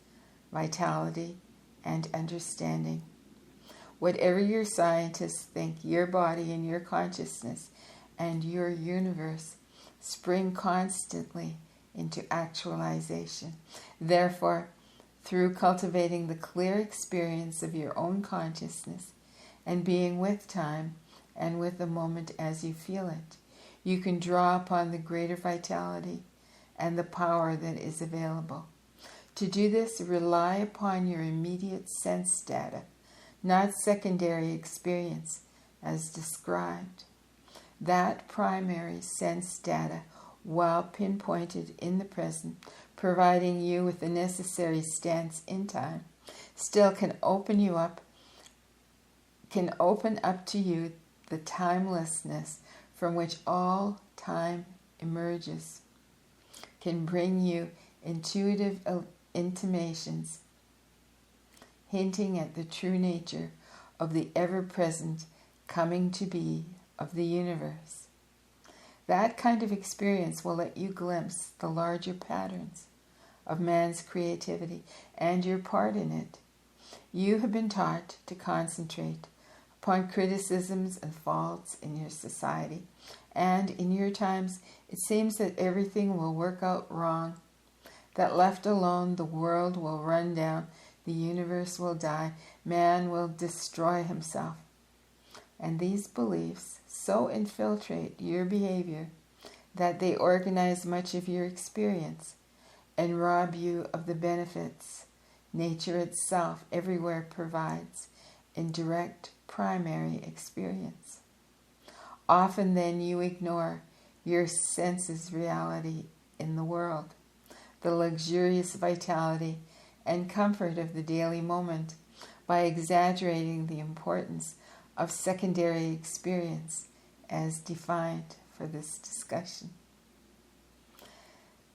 vitality, and understanding. Whatever your scientists think, your body and your consciousness and your universe spring constantly into actualization. Therefore, through cultivating the clear experience of your own consciousness and being with time and with the moment as you feel it, you can draw upon the greater vitality and the power that is available. To do this, rely upon your immediate sense data, not secondary experience as described. That primary sense data, while pinpointed in the present, providing you with the necessary stance in time, still can open up to you the timelessness from which all time emerges, can bring you intuitive intimations hinting at the true nature of the ever-present coming to be of the universe. That kind of experience will let you glimpse the larger patterns of man's creativity and your part in it. You have been taught to concentrate upon criticisms and faults in your society, and in your times it seems that everything will work out wrong, that left alone the world will run down, the universe will die, man will destroy himself. And these beliefs so infiltrate your behavior that they organize much of your experience and rob you of the benefits nature itself everywhere provides in direct primary experience. Often then you ignore your senses' reality in the world, the luxurious vitality and comfort of the daily moment, by exaggerating the importance of secondary experience as defined for this discussion.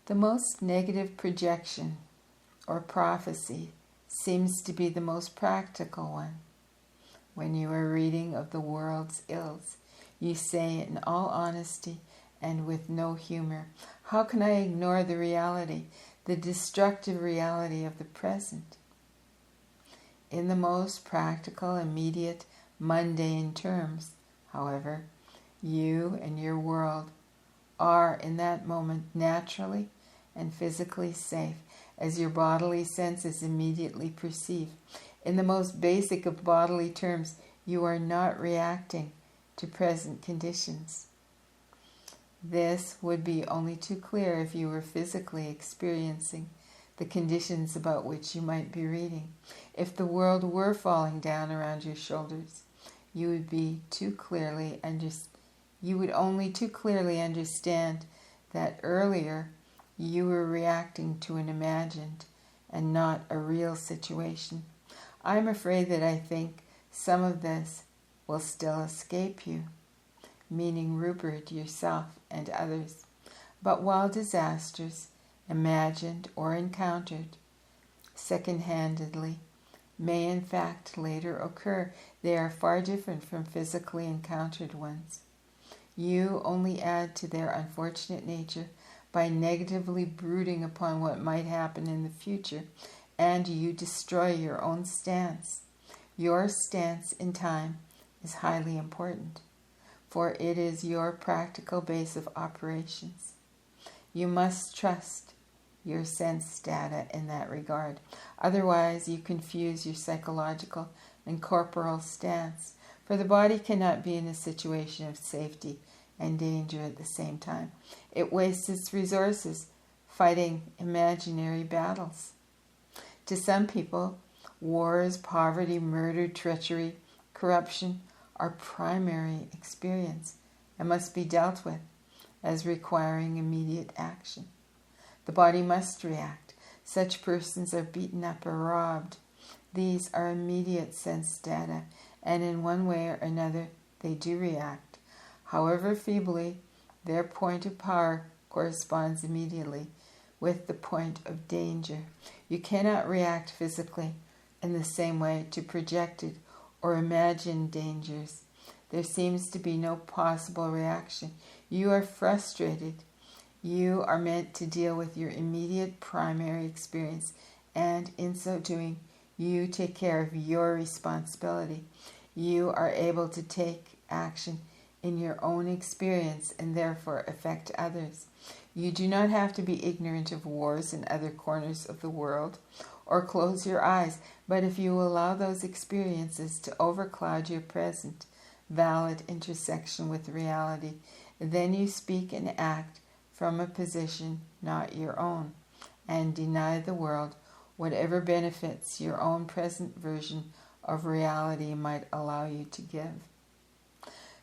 The most negative projection or prophecy seems to be the most practical one. When you are reading of the world's ills, you say in all honesty and with no humor, "How can I ignore the reality, the destructive reality of the present?" In the most practical, immediate, mundane terms, however, you and your world are in that moment naturally and physically safe, as your bodily senses immediately perceive. In the most basic of bodily terms, you are not reacting to present conditions. This would be only too clear if you were physically experiencing the conditions about which you might be reading. If the world were falling down around your shoulders, you would only too clearly understand that earlier you were reacting to an imagined and not a real situation. I'm afraid that I think some of this will still escape you, meaning Rupert, yourself, and others. But while disasters, imagined or encountered second-handedly, may in fact later occur, they are far different from physically encountered ones. You only add to their unfortunate nature by negatively brooding upon what might happen in the future, and you destroy your own stance. Your stance in time is highly important, for it is your practical base of operations. You must trust your sense data in that regard. Otherwise, you confuse your psychological and corporal stance, for the body cannot be in a situation of safety and danger at the same time. It wastes its resources fighting imaginary battles. To some people, wars, poverty, murder, treachery, corruption are primary experience and must be dealt with as requiring immediate action. The body must react. Such persons are beaten up or robbed. These are immediate sense data, and in one way or another they do react. However feebly, their point of power corresponds immediately with the point of danger. You cannot react physically in the same way to projected or imagined dangers. There seems to be no possible reaction. You are frustrated. You are meant to deal with your immediate primary experience, and in so doing, you take care of your responsibility. You are able to take action in your own experience and therefore affect others. You do not have to be ignorant of wars in other corners of the world or close your eyes, but if you allow those experiences to overcloud your present, valid intersection with reality, then you speak and act from a position not your own, and deny the world whatever benefits your own present version of reality might allow you to give.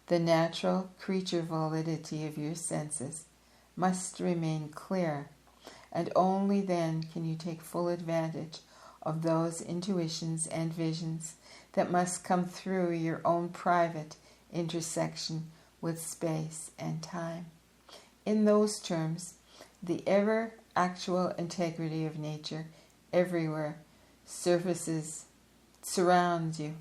The natural creature validity of your senses must remain clear, and only then can you take full advantage of those intuitions and visions that must come through your own private intersection with space and time. In those terms, the ever-actual integrity of nature everywhere surrounds you.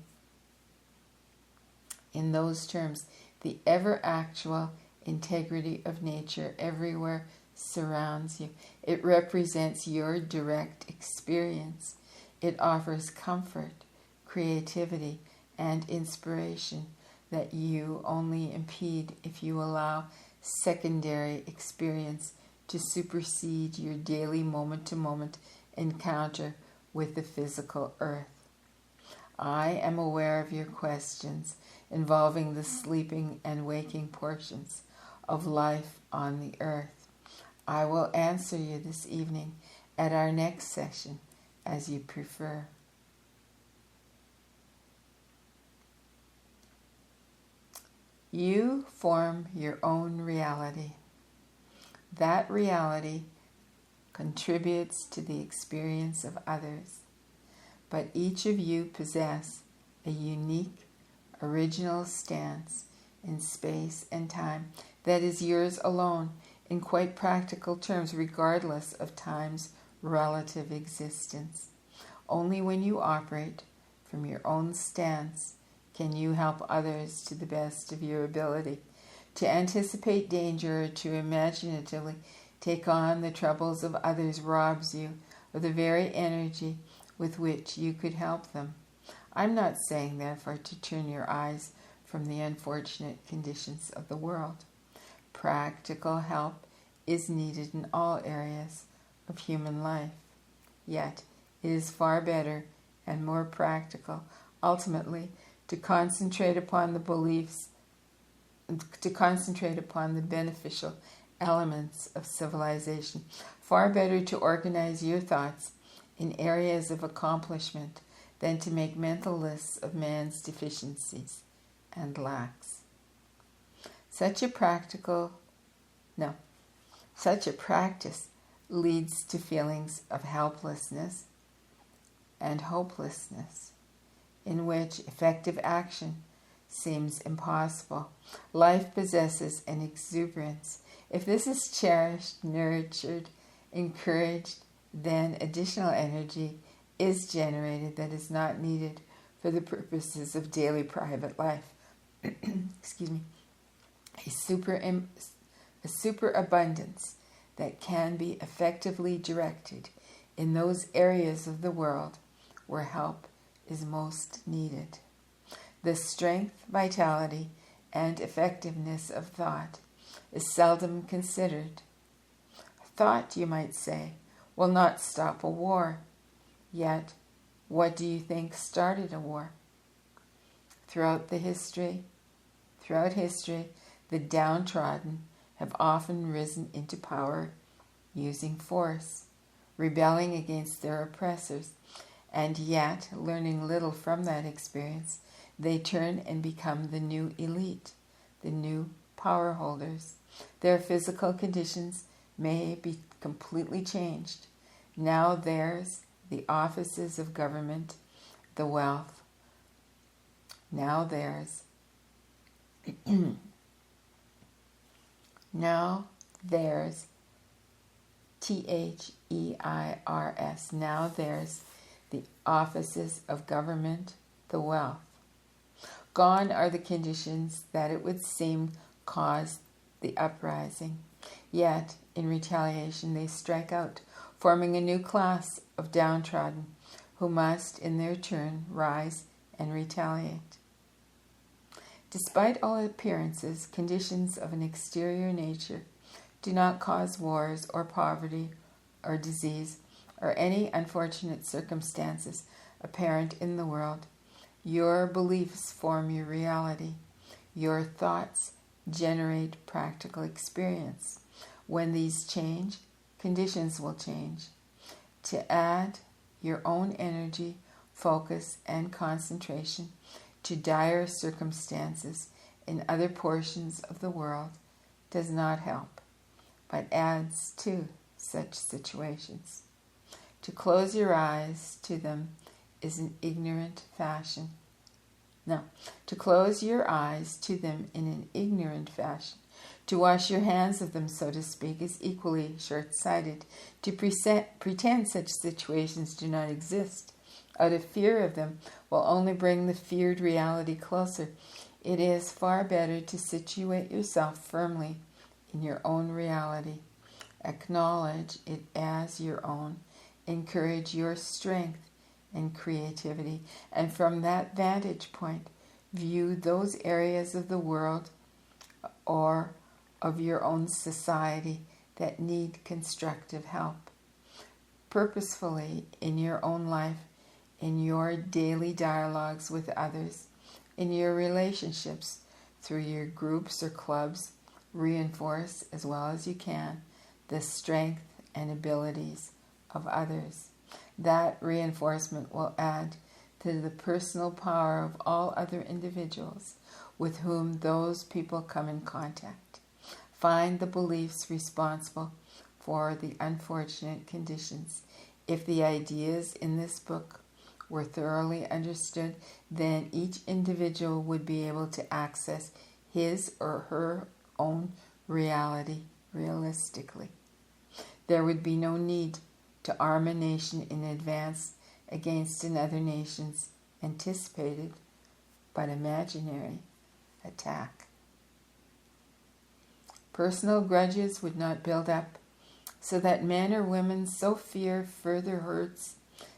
In those terms, the ever-actual integrity of nature everywhere surrounds you. It represents your direct experience. It offers comfort, creativity, and inspiration that you only impede if you allow secondary experience to supersede your daily moment-to-moment encounter with the physical earth. I am aware of your questions involving the sleeping and waking portions of life on the earth. I will answer you this evening at our next session, as you prefer. You form your own reality. That reality contributes to the experience of others, but each of you possess a unique, original stance in space and time that is yours alone in quite practical terms, regardless of time's relative existence. Only when you operate from your own stance can you help others to the best of your ability. To anticipate danger or to imaginatively take on the troubles of others robs you of the very energy with which you could help them. I'm not saying, therefore, to turn your eyes from the unfortunate conditions of the world. Practical help is needed in all areas of human life. Yet, it is far better and more practical, ultimately, to concentrate upon the beneficial elements of civilization. Far better to organize your thoughts in areas of accomplishment than to make mental lists of man's deficiencies and lacks. Such a practice leads to feelings of helplessness and hopelessness, in which effective action seems impossible. Life possesses an exuberance. If this is cherished, nurtured, encouraged, then additional energy is generated that is not needed for the purposes of daily private life. Excuse me. A superabundance that can be effectively directed in those areas of the world where help is most needed. The strength, vitality, and effectiveness of thought is seldom considered. Thought, you might say, will not stop a war. Yet, what do you think started a war? Throughout history, the downtrodden have often risen into power using force, rebelling against their oppressors, and yet, learning little from that experience, they turn and become the new elite, the new power holders. Their physical conditions may be completely changed. Now there's the offices of government, the wealth. Now there's now there's THEIRS. Now there's the offices of government, the wealth. Gone are the conditions that it would seem caused the uprising. Yet, in retaliation, they strike out, forming a new class of downtrodden who must, in their turn, rise and retaliate. Despite all appearances, conditions of an exterior nature do not cause wars or poverty or disease or any unfortunate circumstances apparent in the world. Your beliefs form your reality. Your thoughts generate practical experience. When these change, conditions will change. To add your own energy, focus, and concentration to dire circumstances in other portions of the world does not help, but adds to such situations. To close your eyes to them is an ignorant fashion. No, to close your eyes to them in an ignorant fashion, to wash your hands of them, so to speak, is equally short-sighted. To pretend such situations do not exist out of fear of them will only bring the feared reality closer. It is far better to situate yourself firmly in your own reality. Acknowledge it as your own. Encourage your strength and creativity, and from that vantage point, view those areas of the world or of your own society that need constructive help. Purposefully in your own life, in your daily dialogues with others, in your relationships through your groups or clubs, reinforce as well as you can the strength and abilities of others. That reinforcement will add to the personal power of all other individuals with whom those people come in contact. Find the beliefs responsible for the unfortunate conditions. If the ideas in this book were thoroughly understood, then each individual would be able to access his or her own reality realistically. There would be no need to arm a nation in advance against another nation's anticipated but imaginary attack. Personal grudges would not build up, so that men or women so fear further hurts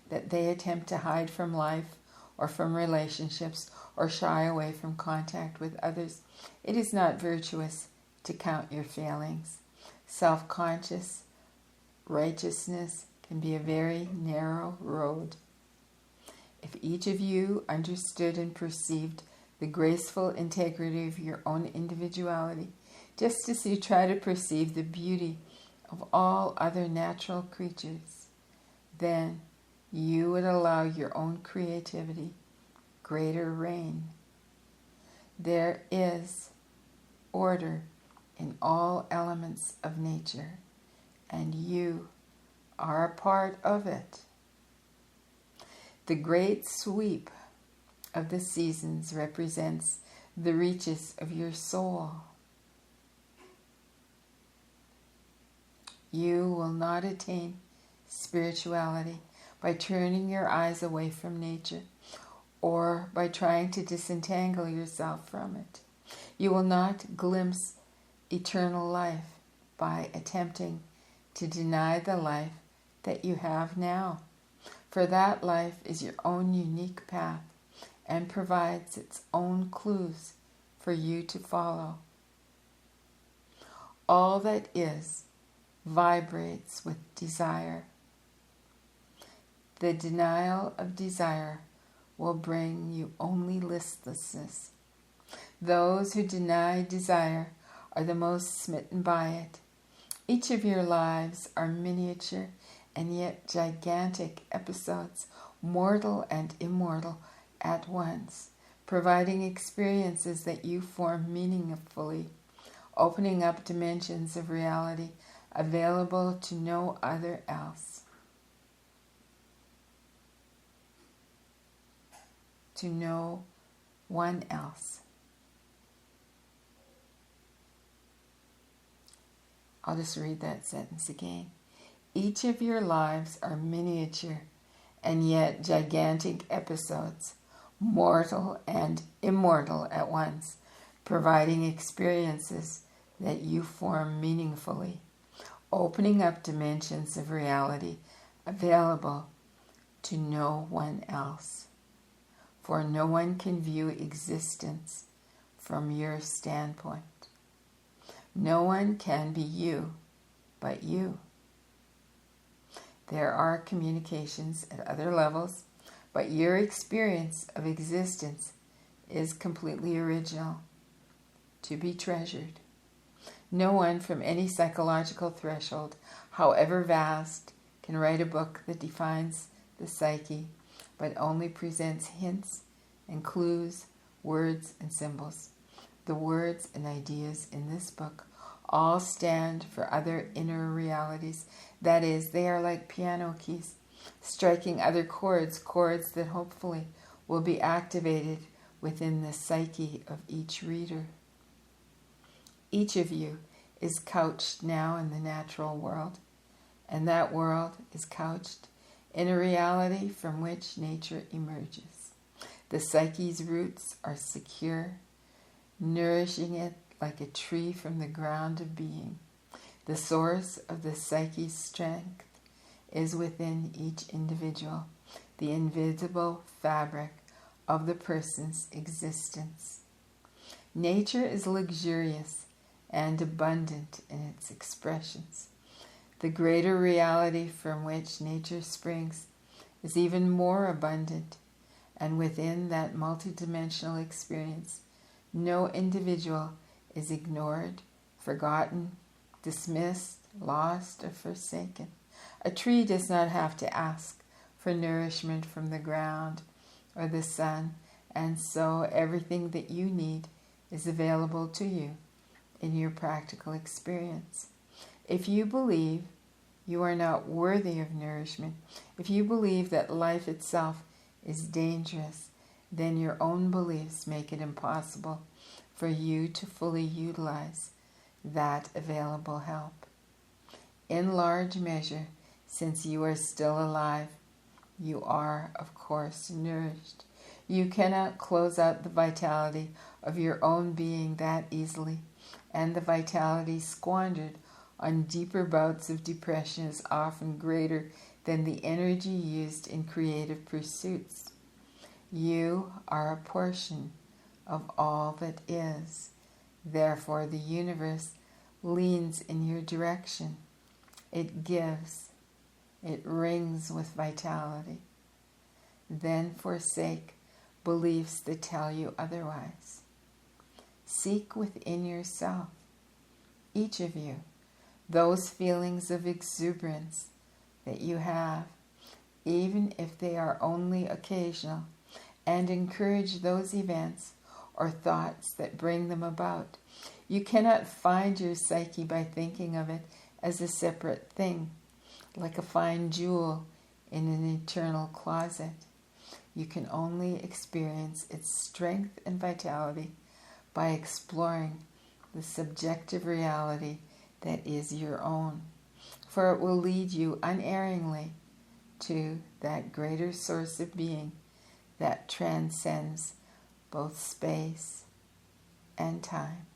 that they attempt to hide from life or from relationships or shy away from contact with others. It is not virtuous to count your failings. Self-conscious righteousness can be a very narrow road. If each of you understood and perceived the graceful integrity of your own individuality, just as you try to perceive the beauty of all other natural creatures, then you would allow your own creativity greater reign. There is order in all elements of nature, and you are a part of it. The great sweep of the seasons represents the reaches of your soul. You will not attain spirituality by turning your eyes away from nature or by trying to disentangle yourself from it. You will not glimpse eternal life by attempting to deny the life that you have now. For that life is your own unique path and provides its own clues for you to follow. All that is vibrates with desire. The denial of desire will bring you only listlessness. Those who deny desire are the most smitten by it. Each of your lives are miniature and yet gigantic episodes, mortal and immortal at once, providing experiences that you form meaningfully, opening up dimensions of reality available to no other else. To no one else. I'll just read that sentence again. Each of your lives are miniature and yet gigantic episodes, mortal and immortal at once, providing experiences that you form meaningfully, opening up dimensions of reality available to no one else. For no one can view existence from your standpoint. No one can be you but you. There are communications at other levels, but your experience of existence is completely original, to be treasured. No one from any psychological threshold, however vast, can write a book that defines the psyche, but only presents hints and clues, words and symbols. The words and ideas in this book all stand for other inner realities. That is, they are like piano keys, striking other chords that hopefully will be activated within the psyche of each reader. Each of you is couched now in the natural world, and that world is couched in a reality from which nature emerges. The psyche's roots are secure, nourishing it like a tree from the ground of being. The source of the psyche's strength is within each individual, the invisible fabric of the person's existence. Nature is luxurious and abundant in its expressions. The greater reality from which nature springs is even more abundant, and within that multidimensional experience, no individual is ignored, forgotten, dismissed, lost, or forsaken. A tree does not have to ask for nourishment from the ground or the sun, and so everything that you need is available to you in your practical experience. If you believe you are not worthy of nourishment, if you believe that life itself is dangerous, then your own beliefs make it impossible for you to fully utilize that available help. In large measure, since you are still alive, you are, of course, nourished. You cannot close out the vitality of your own being that easily, and the vitality squandered on deeper bouts of depression is often greater than the energy used in creative pursuits. You are a portion of all that is. Therefore, the universe leans in your direction. It gives. It rings with vitality. Then forsake beliefs that tell you otherwise. Seek within yourself, each of you, those feelings of exuberance that you have, even if they are only occasional, and encourage those events or thoughts that bring them about. You cannot find your psyche by thinking of it as a separate thing, like a fine jewel in an eternal closet. You can only experience its strength and vitality by exploring the subjective reality that is your own, for it will lead you unerringly to that greater source of being that transcends both space and time.